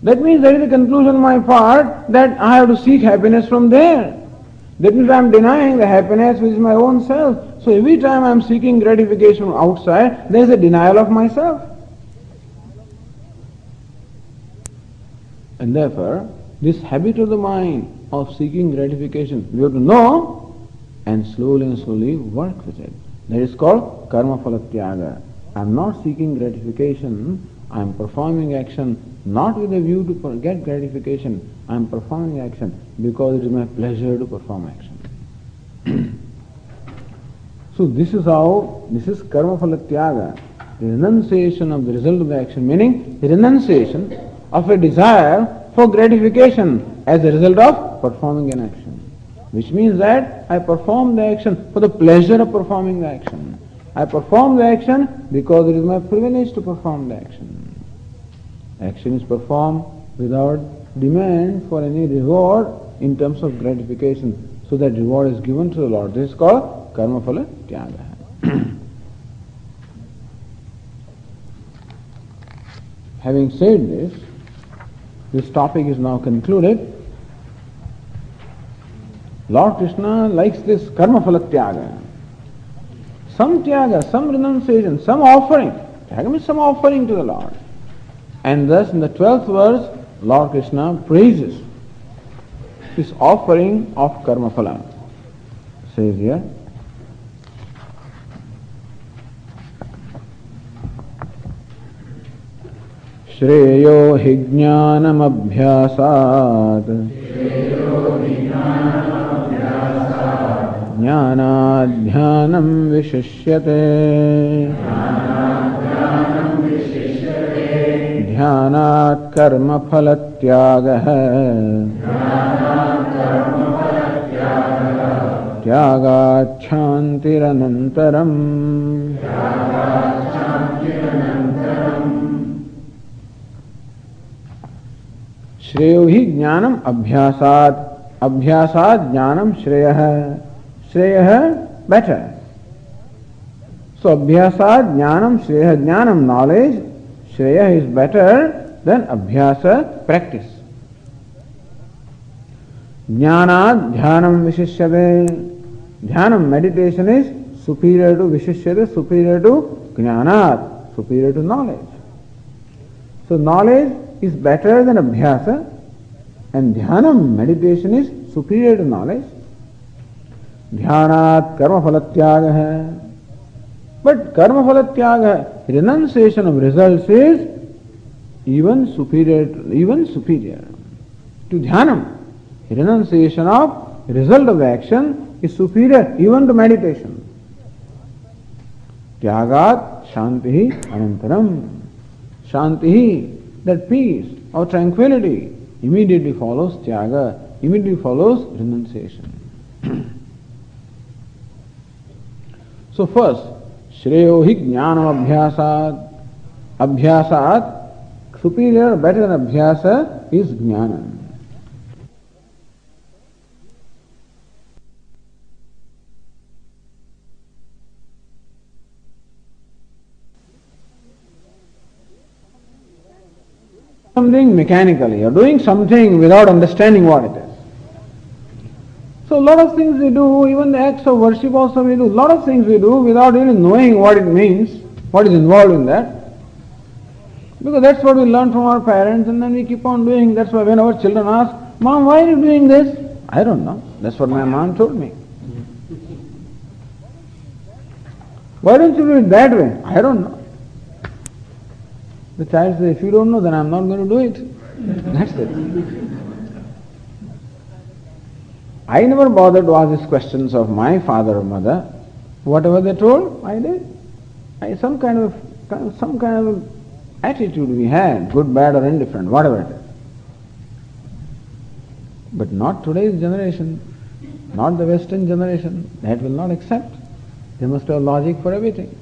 That means there is a conclusion on my part that I have to seek happiness from there. That means I am denying the happiness which is my own self. So every time I am seeking gratification from outside, there is a denial of myself. And therefore, this habit of the mind of seeking gratification, we have to know and slowly work with it. That is called karma phala tyaga. I am not seeking gratification, I am performing action not with a view to get gratification. I am performing action because it is my pleasure to perform action. So this is karma phala tyaga, the renunciation of the result of the action, meaning the renunciation of a desire for gratification as a result of performing an action. Which means that I perform the action for the pleasure of performing the action. I perform the action because it is my privilege to perform the action. Action is performed without demand for any reward in terms of gratification. So that reward is given to the Lord. This is called karma phala tyaga. Having said this topic is now concluded. Lord Krishna likes this karma phala tyaga. Some tyaga, some renunciation, some offering. Tyaga means some offering to the Lord. And thus in the 12th verse, Lord Krishna praises this offering of karma phala. Says here, Shreyo hi jnanam abhyasat jnanad dhyanam vishishyate dhyanat karma phalatyagah tyagat shantiranantaram. Shreyo hi jnanam abhyasat. Abhyasat jnanam shreyah. Shreyah, better. So abhyasat jnanam shreyah. Jnanam, knowledge. Shreya is better than abhyasa, practice. Jnanad dhyanam vishishyate. Dhyanam, meditation is superior to vishishyate, superior to jnanad, superior to knowledge. So knowledge is better than abhyasa, and dhyanam, meditation, is superior to knowledge. Dhyanat karma phalatyaga hai. But karma phalatyaga, renunciation of results, is even superior to dhyanam. Renunciation of result of action is superior even to meditation. Tyagat shantihi anantaram. Shantihi, that peace or tranquility, immediately follows tyaga, immediately follows renunciation. So first, Shreyo hi jnanam abhyasat. Abhyasat, superior, better than abhyasa is jnana. Something mechanically, you're doing something without understanding what it is. So a lot of things we do, even the acts of worship also we do, a lot of things we do without even knowing what it means, what is involved in that. Because that's what we learn from our parents and then we keep on doing. That's why when our children ask, Mom, why are you doing this? I don't know. That's what my mom told me. Why don't you do it that way? I don't know. The child says, if you don't know, then I'm not going to do it. That's it. I never bothered to ask these questions of my father or mother. Whatever they told, I did. Some kind of attitude we had, good, bad or indifferent, whatever it is. But not today's generation, not the Western generation. That will not accept. They must have logic for everything.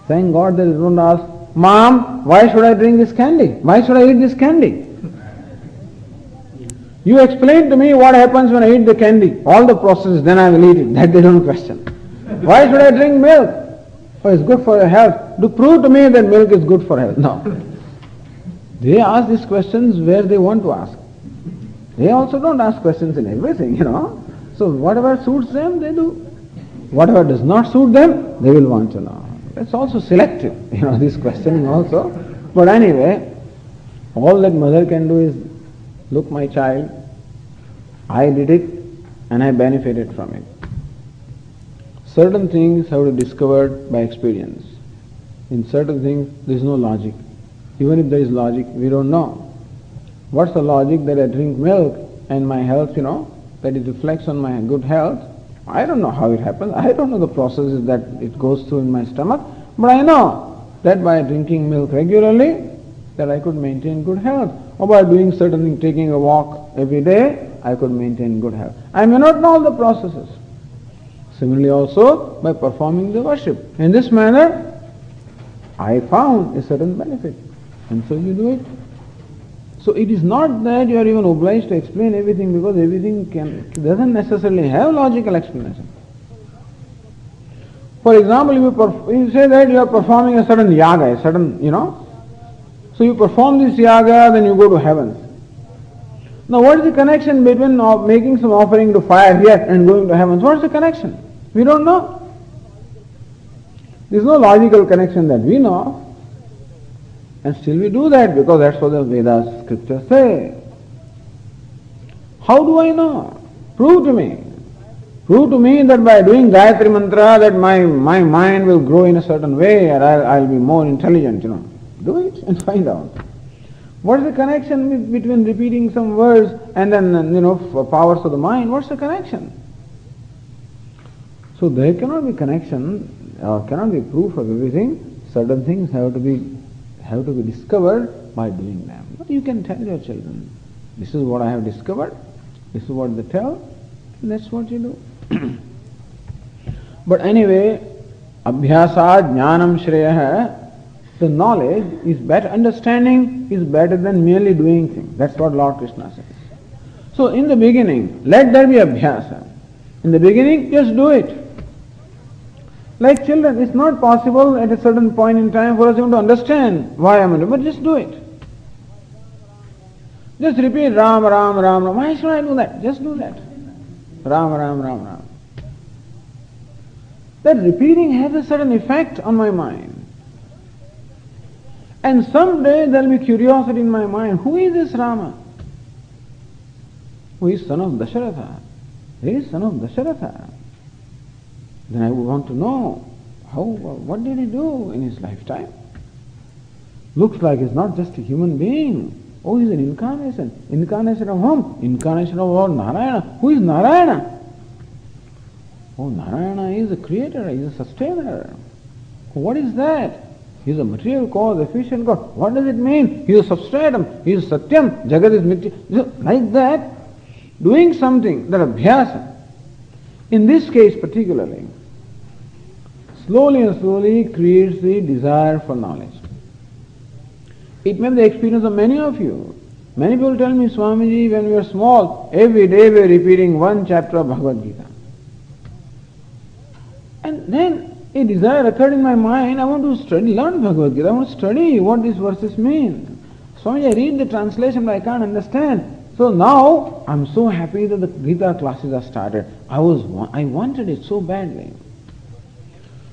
Thank God they don't ask, Mom, why should I drink this candy? Why should I eat this candy? You explain to me what happens when I eat the candy. All the process, then I will eat it. That they don't question. Why should I drink milk? Oh, it's good for your health. Do prove to me that milk is good for health. No. They ask these questions where they want to ask. They also don't ask questions in everything, So whatever suits them, they do. Whatever does not suit them, they will want to know. It's also selective, this questioning also. But anyway, all that mother can do is, look my child, I did it and I benefited from it. Certain things have to be discovered by experience. In certain things there is no logic. Even if there is logic, we don't know. What's the logic that I drink milk and my health, that it reflects on my good health? I don't know how it happens. I don't know the processes that it goes through in my stomach. But I know that by drinking milk regularly, that I could maintain good health. Or by doing certain things, taking a walk every day, I could maintain good health. I may not know all the processes. Similarly also, by performing the worship. In this manner, I found a certain benefit. And so you do it. So it is not that you are even obliged to explain everything, because everything doesn't necessarily have logical explanation. For example, you say that you are performing a certain yaga, so you perform this yaga, then you go to heaven. Now what is the connection between making some offering to fire here and going to heaven? What is the connection? We don't know. There is no logical connection that we know of. And still we do that because that's what the Vedas, scriptures say. How do I know? Prove to me. Prove to me that by doing Gayatri Mantra that my mind will grow in a certain way and I'll be more intelligent, Do it and find out. What is the connection between repeating some words and then, powers of the mind? What's the connection? So there cannot be connection, cannot be proof of everything. Certain things have to be discovered by doing them. But you can tell your children, this is what I have discovered, this is what they tell, and that's what you do. But anyway, abhyasa jnanam shreya, the knowledge is better, understanding is better than merely doing things. That's what Lord Krishna says. So in the beginning, let there be abhyasa. In the beginning, just do it. Like children, it's not possible at a certain point in time for us even to understand why I'm doing it, but just do it. Just repeat Ram, Ram, Ram, Ram. Why should I do that? Just do that. Ram, Ram, Ram, Ram. That repeating has a certain effect on my mind. And someday there will be curiosity in my mind. Who is this Rama? Who is son of Dasharatha? He is son of Dasharatha. Then I would want to know what did he do in his lifetime? Looks like he's not just a human being. Oh, he's an incarnation. Incarnation of whom? Incarnation of Lord Narayana. Who is Narayana? Oh, Narayana is a creator, he is a sustainer. What is that? He is a material cause, efficient cause. What does it mean? He is a substratum, he is satyam, jagat is mithya. Like that, doing something, that abhyasa. In this case particularly, slowly and slowly creates the desire for knowledge. It may be the experience of many of you. Many people tell me, Swamiji, when we were small, every day we were repeating one chapter of Bhagavad Gītā. And then a desire occurred in my mind, I want to study, learn Bhagavad Gītā, I want to study what these verses mean. Swamiji, I read the translation but I can't understand. So now I'm so happy that the Gītā classes are started. I wanted it so badly.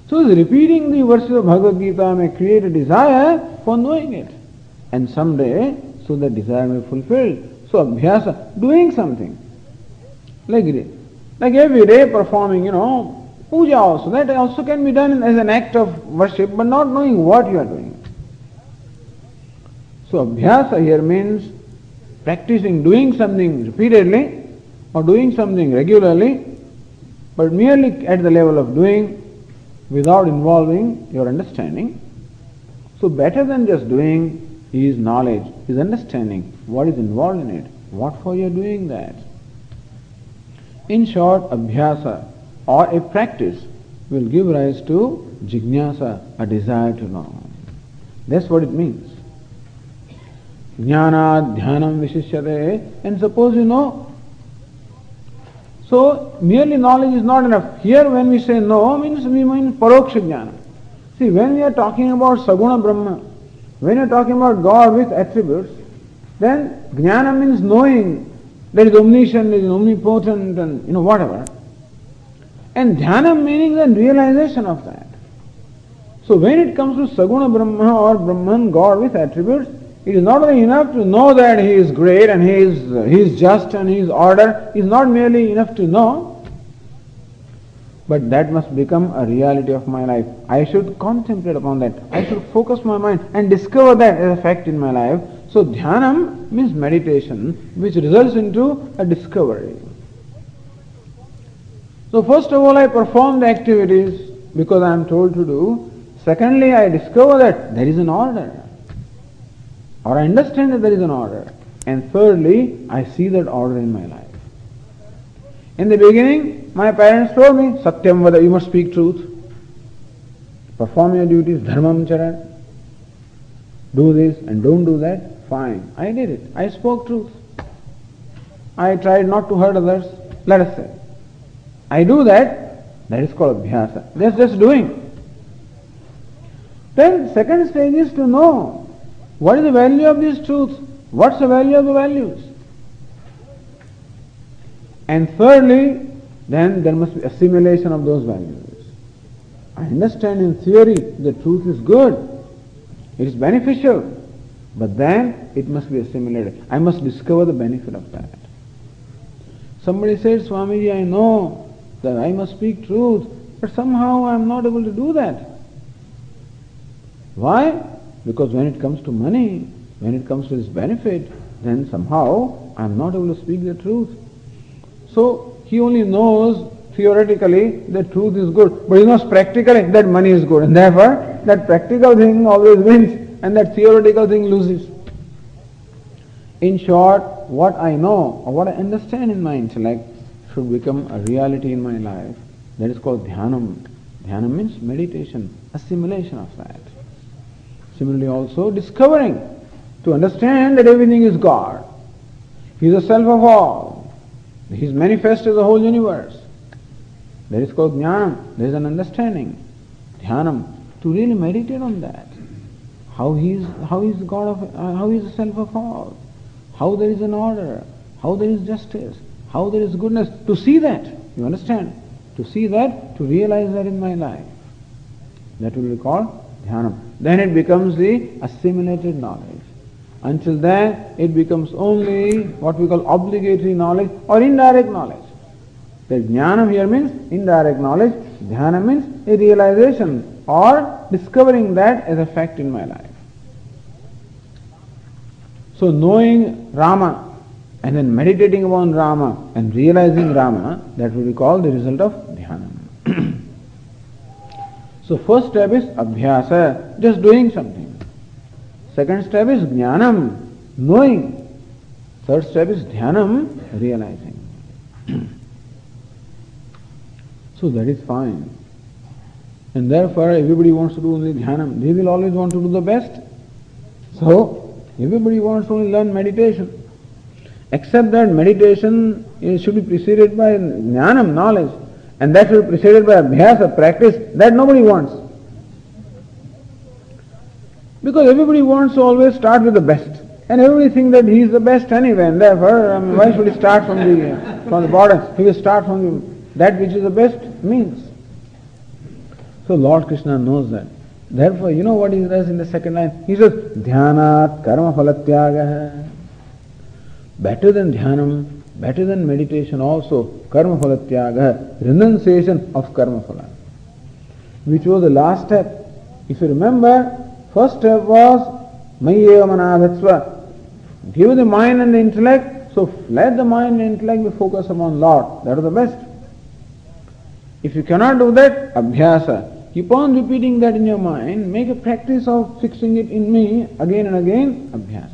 So repeating the verses of Bhagavad Gītā may create a desire for knowing it. And someday, so that desire may be fulfilled. So abhyasa, doing something. Like every day performing, puja also. That also can be done as an act of worship, but not knowing what you are doing. So abhyasa here means practicing, doing something repeatedly or doing something regularly, but merely at the level of doing without involving your understanding. So better than just doing is knowledge, is understanding what is involved in it, what for you are doing that. In short, abhyasa or a practice will give rise to jignasa, a desire to know. That's what it means. Jnana dhyanam vishishyate, and suppose you know. So merely knowledge is not enough. Here when we say no, we mean paroksha jnana. See, when we are talking about saguna brahma, when you are talking about God with attributes, then jnana means knowing that is omniscient, that is omnipotent, and whatever. And dhyana meaning the realization of that. So when it comes to saguna brahma or Brahman, God with attributes, it is not only enough to know that He is great and He is just and He is order. It is not merely enough to know, but that must become a reality of my life. I should contemplate upon that. I should focus my mind and discover that as a fact in my life. So dhyanam means meditation, which results into a discovery. So first of all, I perform the activities because I am told to do. Secondly, I discover that there is an order, or I understand that there is an order. And thirdly, I see that order in my life. In the beginning, my parents told me, Satyam vada, you must speak truth. Perform your duties, dharmam chara. Do this and don't do that. Fine. I did it. I spoke truth. I tried not to hurt others, let us say. I do that, that is called abhyasa. That's just doing. Then second stage is to know what is the value of these truths, what's the value of the values. And thirdly, then there must be assimilation of those values. I understand in theory the truth is good, it is beneficial, but then it must be assimilated. I must discover the benefit of that. Somebody said, Swamiji, I know that I must speak truth, but somehow I am not able to do that. Why? Because when it comes to money, when it comes to this benefit, then somehow I am not able to speak the truth. So he only knows theoretically that truth is good, but he knows practically that money is good, and therefore that practical thing always wins and that theoretical thing loses. In short, what I know or what I understand in my intellect should become a reality in my life. That is called dhyanam. Dhyanam means meditation, assimilation of that. Similarly also discovering, to understand that everything is God. He is the self of all. He is manifest as the whole universe. That is called jnanam. There is an understanding. Dhyanam. To really meditate on that. How he is God of, how he is the self of all. How there is an order. How there is justice. How there is goodness. To see that. You understand? To see that, to realize that in my life. That will be called dhyanam. Then it becomes the assimilated knowledge. Until then, it becomes only what we call obligatory knowledge or indirect knowledge. The jnanam here means indirect knowledge, dhyana means a realization or discovering that as a fact in my life. So knowing Rama and then meditating upon Rama and realizing Rama, that will be called the result of dhyana. So first step is abhyasa, just doing something. Second step is jnanam, knowing. Third step is dhyanam, realizing. So that is fine. And therefore everybody wants to do only dhyanam. They will always want to do the best. So everybody wants to only learn meditation. Except that meditation should be preceded by jnanam, knowledge. And that should be preceded by abhyasa, practice. That nobody wants. Because everybody wants to always start with the best. And everybody thinks that he is the best anyway. And therefore, why should he start from the bottom? He will start from that which is the best means. So Lord Krishna knows that. Therefore, you know what he does in the second line? He says, Dhyanat karma phalatyagaha. Better than dhyanam, better than meditation also, karma phalatyagaha, renunciation of karma phala. Which was the last step. If you remember, first step was, Mayyeva manādhatsva. Give the mind and the intellect, so let the mind and intellect be focused upon Lord. That is the best. If you cannot do that, abhyasa. Keep on repeating that in your mind. Make a practice of fixing it in me again and again. Abhyasa.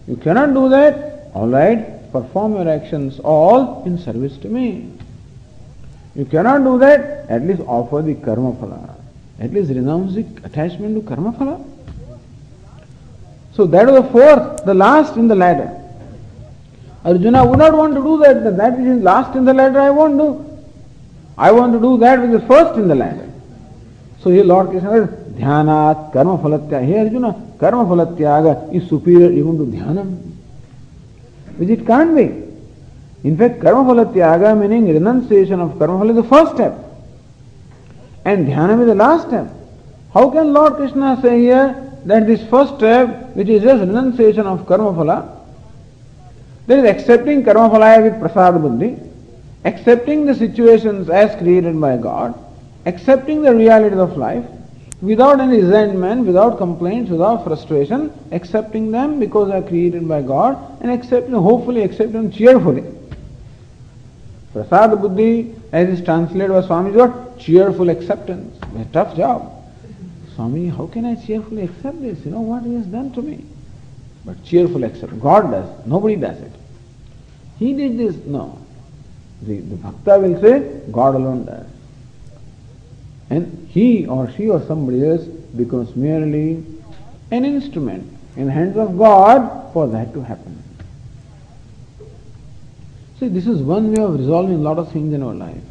You cannot do that, alright, perform your actions all in service to me. You cannot do that, at least offer the karma phala. At least renounce the attachment to karma phala. So that was the fourth, the last in the ladder. Arjuna would not want to do that. That which is last in the ladder I won't do. I want to do that which is first in the ladder. So here Lord Krishna says, Dhyanat karma phalatyaga. Hey Arjuna, karma phalatyaga is superior even to dhyanam. Which it can't be. In fact, karma phalatyaga meaning renunciation of karma phala is the first step. And dhyanam is the last step. How can Lord Krishna say here that this first step, which is just renunciation of karma phala, that is accepting karma phala with prasad buddhi, accepting the situations as created by God, accepting the reality of life, without any resentment, without complaints, without frustration, accepting them because they are created by God, and accepting, hopefully accepting them cheerfully. Prasad buddhi, as is translated by Swami's word, cheerful acceptance. A tough job. Swami, how can I cheerfully accept this? You know what he has done to me. But cheerful acceptance. God does. Nobody does it. He did this. No. The bhakta will say, God alone does. And he or she or somebody else becomes merely an instrument in the hands of God for that to happen. See, this is one way of resolving a lot of things in our life.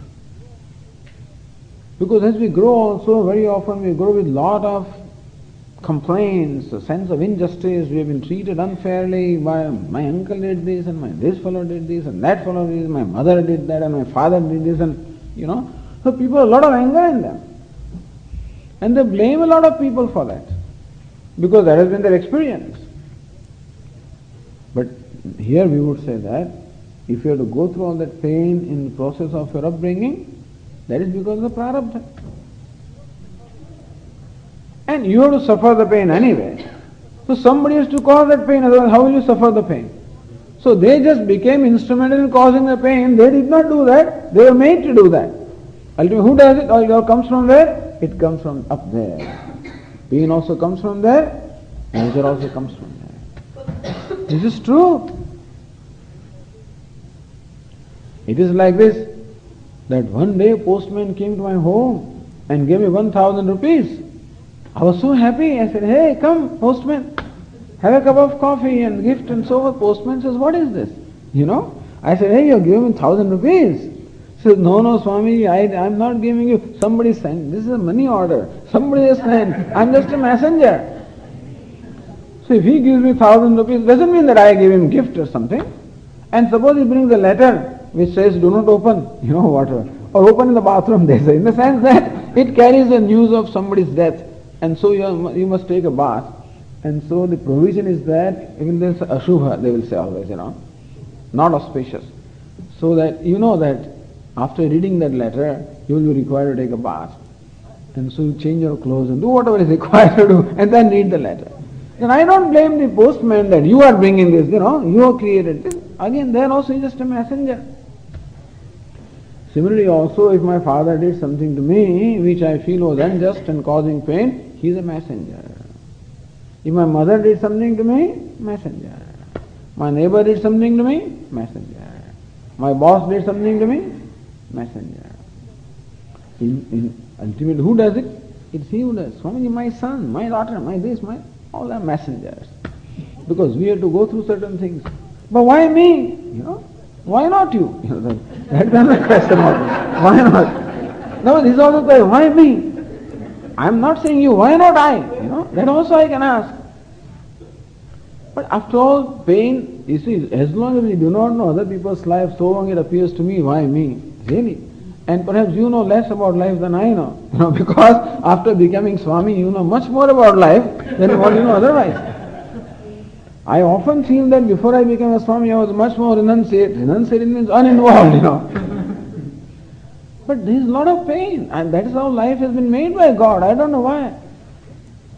Because as we grow also, very often we grow with a lot of complaints, a sense of injustice, we have been treated unfairly by my uncle did this and this fellow did this and that fellow did this, my mother did that and my father did this and, so people have a lot of anger in them. And they blame a lot of people for that. Because that has been their experience. But here we would say that if you have to go through all that pain in the process of your upbringing, that is because of the prarabdha. And you have to suffer the pain anyway. So somebody has to cause that pain, otherwise how will you suffer the pain? So they just became instrumental in causing the pain. They did not do that. They were made to do that. Ultimately, who does it? It all comes from where? It comes from up there. Pain also comes from there. Pleasure also comes from there. This is true. It is like this, that one day a postman came to my home and gave me 1,000 rupees. I was so happy. I said, hey, come, postman, have a cup of coffee and gift and so forth. Postman says, what is this? I said, hey, you're giving me 1,000 rupees. He says, no, Swami, I'm not giving you. Somebody sent. This is a money order. Somebody has sent. I'm just a messenger. So if he gives me 1,000 rupees, doesn't mean that I give him gift or something. And suppose he brings a letter which says, do not open, whatever. Or open in the bathroom, they say. In the sense that it carries the news of somebody's death. And so you must take a bath. And so the provision is that, even there's ashubha, they will say always, not auspicious. So that you know that after reading that letter, you will be required to take a bath. And so you change your clothes and do whatever is required to do, and then read the letter. And I don't blame the postman that you are bringing this, you have created this. Again, there also is just a messenger. Similarly also, if my father did something to me which I feel was unjust and causing pain, he is a messenger. If my mother did something to me, messenger. My neighbor did something to me, messenger. My boss did something to me, messenger. Ultimately, who does it? It's he who does. Swamiji, my son, my daughter, my this, my... all are messengers. Because we have to go through certain things. But why me? Why not you? That's another question. Why not? No, this is also the question. Why me? I'm not saying you. Why not I? That also I can ask. But after all, pain, you see, as long as we do not know other people's life, so long it appears to me, why me? Really? And perhaps you know less about life than I know. Because after becoming Swami, you know much more about life than what you know otherwise. I often feel that before I became a Swami, I was much more renunciate. Renunciate means uninvolved, But there is a lot of pain, and that is how life has been made by God. I don't know why.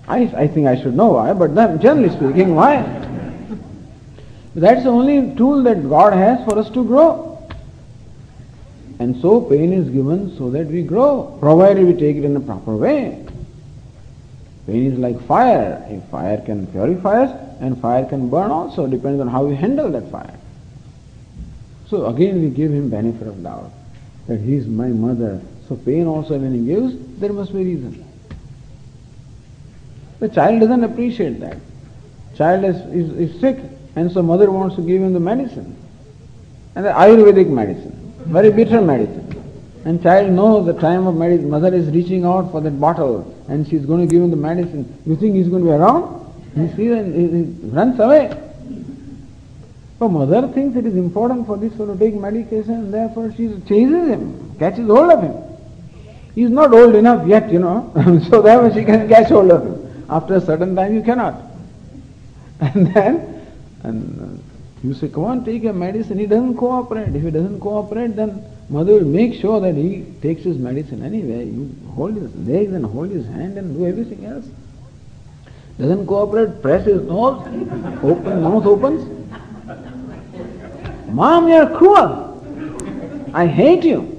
I think I should know why, but then, generally speaking, why? That's the only tool that God has for us to grow. And so pain is given so that we grow, provided we take it in a proper way. Pain is like fire. If fire can purify us, and fire can burn also, depends on how we handle that fire. So again we give him benefit of doubt, that he is my mother. So pain also when he gives, there must be reason. The child doesn't appreciate that. Child is sick, and so mother wants to give him the medicine. And the Ayurvedic medicine, very bitter medicine. And child knows the time of medicine. Mother is reaching out for that bottle and she's going to give him the medicine. You think he's going to be around? He sees and he runs away. So mother thinks it is important for this fellow to take medication and therefore she chases him, catches hold of him. He is not old enough yet, so therefore she can catch hold of him. After a certain time you cannot. And then you say, come on, take your medicine. He doesn't cooperate. If he doesn't cooperate, then mother will make sure that he takes his medicine anyway. You hold his legs and hold his hand and do everything else. Doesn't cooperate, press his nose, mouth opens. Mom, you are cruel. I hate you.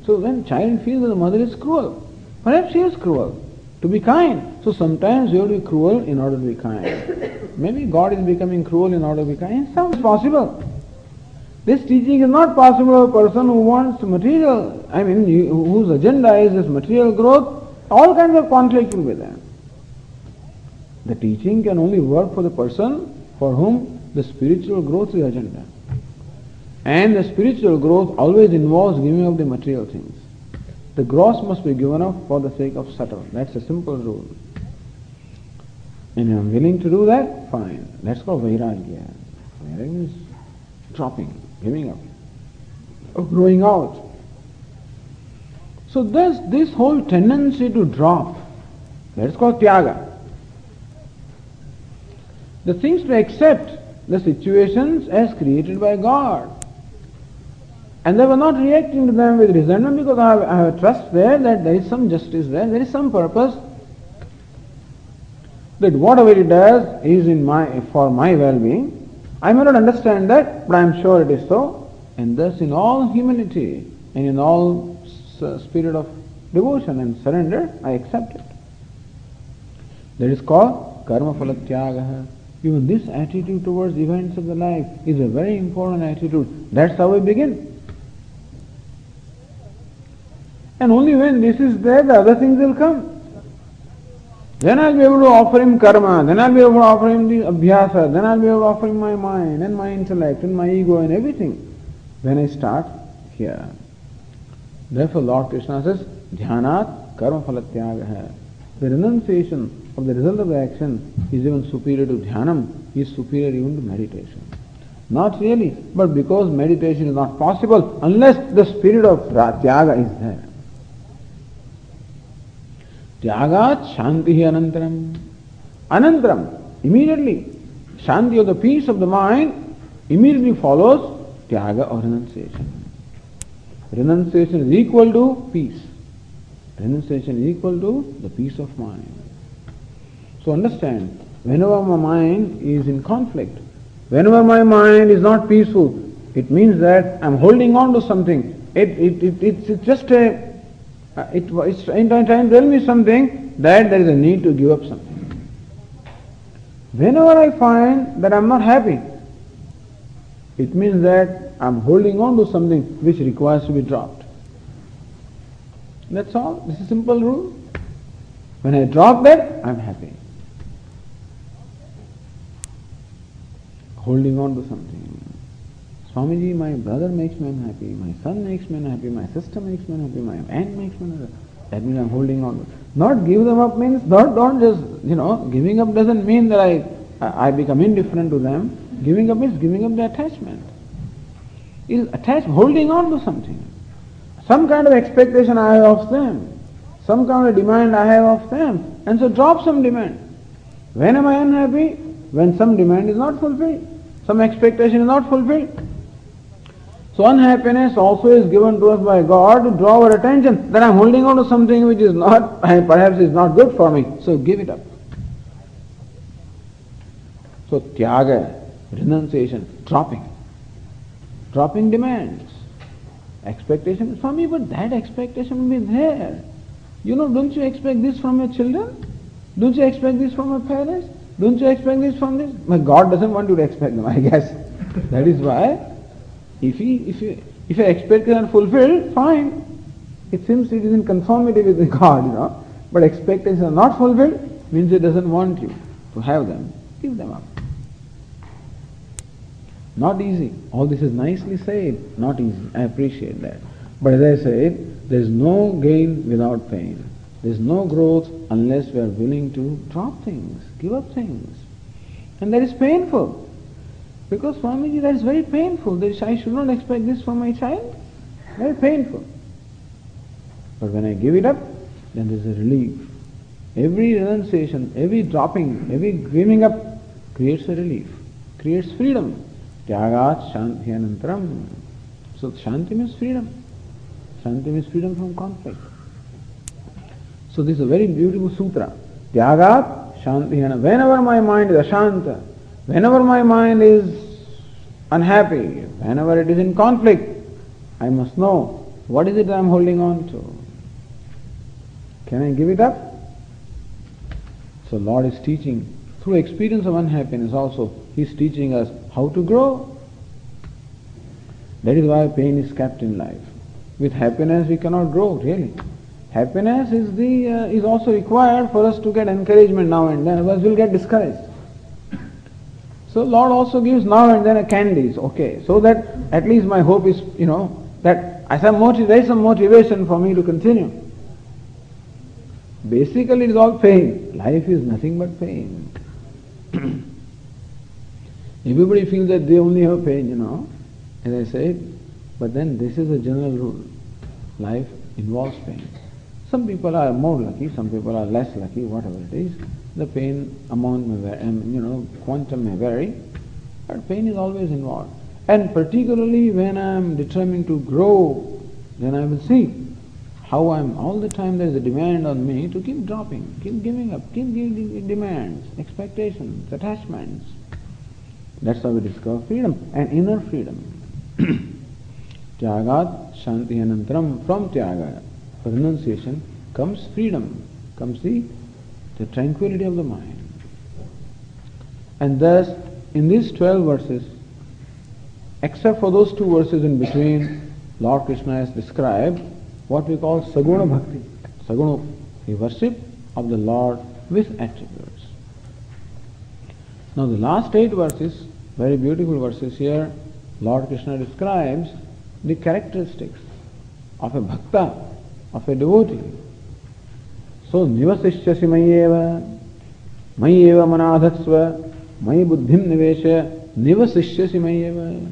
So when child feels that the mother is cruel, perhaps she is cruel. To be kind. So sometimes you have to be cruel in order to be kind. Maybe God is becoming cruel in order to be kind. It sounds possible. This teaching is not possible to a person who wants material, whose agenda is this material growth. All kinds of conflict will be there. The teaching can only work for the person for whom the spiritual growth is the agenda. And the spiritual growth always involves giving up the material things. The gross must be given up for the sake of subtle. That's a simple rule. And if I'm willing to do that, fine. That's called vairagya. Vairagya means dropping, giving up, or growing out. So there's this whole tendency to drop. That's called tyaga. The things to accept the situations as created by God. And they were not reacting to them with resentment because I have a trust there that there is some justice there is some purpose. That whatever it does is for my well-being. I may not understand that, but I am sure it is so. And thus in all humility and in all spirit of devotion and surrender, I accept it. That is called karma phala tyagaha. Even this attitude towards events of the life is a very important attitude. That's how we begin. And only when this is there, the other things will come. Then I'll be able to offer him karma, then I'll be able to offer him the abhyasa, then I'll be able to offer him my mind and my intellect and my ego and everything. When I start here. Therefore Lord Krishna says, Dhyanat karma phalatyagaha. The renunciation of the result of the action is even superior to dhyanam, is superior even to meditation. Not really, but because meditation is not possible unless the spirit of tyaga is there. Tyagat shanti anantaram. Anantaram, immediately, shanti of the peace of the mind immediately follows tyaga or renunciation. Renunciation is equal to peace. Renunciation is equal to the peace of mind. So understand, whenever my mind is in conflict, whenever my mind is not peaceful, it means that I'm holding on to something. It's just it's trying to tell me something that there is a need to give up something. Whenever I find that I'm not happy, It means that I'm holding on to something which requires to be dropped. That's all. This is a simple rule. When I drop that, I'm happy. Holding on to something. Swamiji, my brother makes me unhappy, my son makes me unhappy, my sister makes me unhappy, my aunt makes me unhappy. That means I'm holding on. Not give them up means, don't just, giving up doesn't mean that I become indifferent to them. Giving up is giving up the attachment. It is attached, holding on to something. Some kind of expectation I have of them. Some kind of demand I have of them. And so drop some demand. When am I unhappy? When some demand is not fulfilled. Some expectation is not fulfilled. So unhappiness also is given to us by God to draw our attention that I'm holding on to something which is not, perhaps is not good for me. So give it up. So tyaga, renunciation, dropping demands. Expectation from me, but that expectation will be there. Don't you expect this from your children? Don't you expect this from your parents? Don't you expect this from this? But God doesn't want you to expect them, I guess. That is why, if your expectations are fulfilled, fine. It seems it is in conformity with God, But expectations are not fulfilled, means He doesn't want you to have them. Give them up. Not easy. All this is nicely said. Not easy. I appreciate that. But as I said, there is no gain without pain. There is no growth unless we are willing to drop things, give up things. And that is painful. Because Swamiji, that is very painful. I should not expect this from my child. Very painful. But when I give it up, then there is a relief. Every renunciation, every dropping, every giving up creates a relief, creates freedom. Tyagat shanti anantaram. So shanti means freedom. Shanti means freedom from conflict. So this is a very beautiful sutra. Tyagat shanti anantaram. Whenever my mind is ashanta, whenever my mind is unhappy, whenever it is in conflict, I must know what is it I am holding on to. Can I give it up? So Lord is teaching through experience of unhappiness also. He is teaching us how to grow. That is why pain is kept in life. With happiness we cannot grow, really. Happiness is also required for us to get encouragement now and then, otherwise we will get discouraged. So Lord also gives now and then a candies, okay, so that at least my hope is, that there is some motivation for me to continue. Basically it is all pain. Life is nothing but pain. Everybody feels that they only have pain, as I said, but then this is a general rule. Life involves pain. Some people are more lucky, some people are less lucky, whatever it is. The pain amount may vary, quantum may vary, but pain is always involved. And particularly when I am determined to grow, then I will see how all the time there is a demand on me to keep dropping, keep giving up, keep giving demands, expectations, attachments. That's how we discover freedom, and inner freedom. Tyagat shanti anantaram. From tyaga, renunciation, comes freedom, comes the tranquility of the mind. And thus, in these 12 verses, except for those 2 verses in between, Lord Krishna has described what we call saguna bhakti. Saguna, the worship of the Lord with attributes. Now the last 8 verses, very beautiful verses here, Lord Krishna describes the characteristics of a bhakta, of a devotee. So nivasishyasi mayeva manadhatsva mayi buddhim nivesha nivasishyasi mayeva.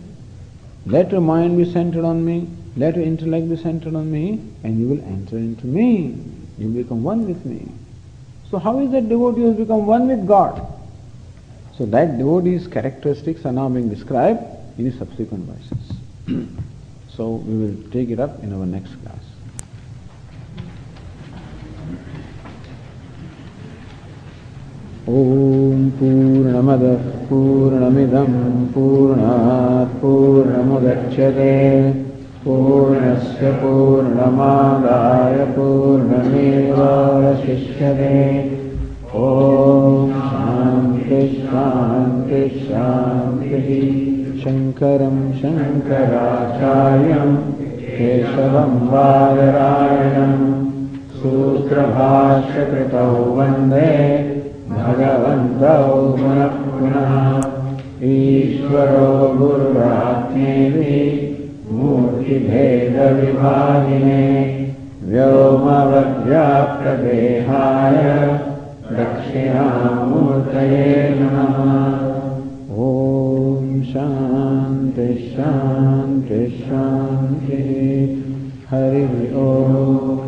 Let your mind be centered on me, let your intellect be centered on me, and you will enter into me. You will become one with me. So how is that devotee who has become one with God? So that devotee's characteristics are now being described in the subsequent verses. So we will take it up in our next class. Om Purnamada Purnamidam Purnat Purnamudachyate Purnasya Purnamadaya Purnameva Vasishyate. Om Shanti Shanti Shanti शङ्करं शङ्कराचार्यं केशवं बादरायणं सूत्रभाष्यकृतौ वन्दे भगवन्तौ पुनः पुनः। ईश्वरो गुरुरात्मेति मूर्तिभेदविभागिने व्योमवद्व्याप्तदेहाय दक्षिणामूर्तये नमः। ॐ शान्ति शान्ति शान्तिः। हरि ओम्।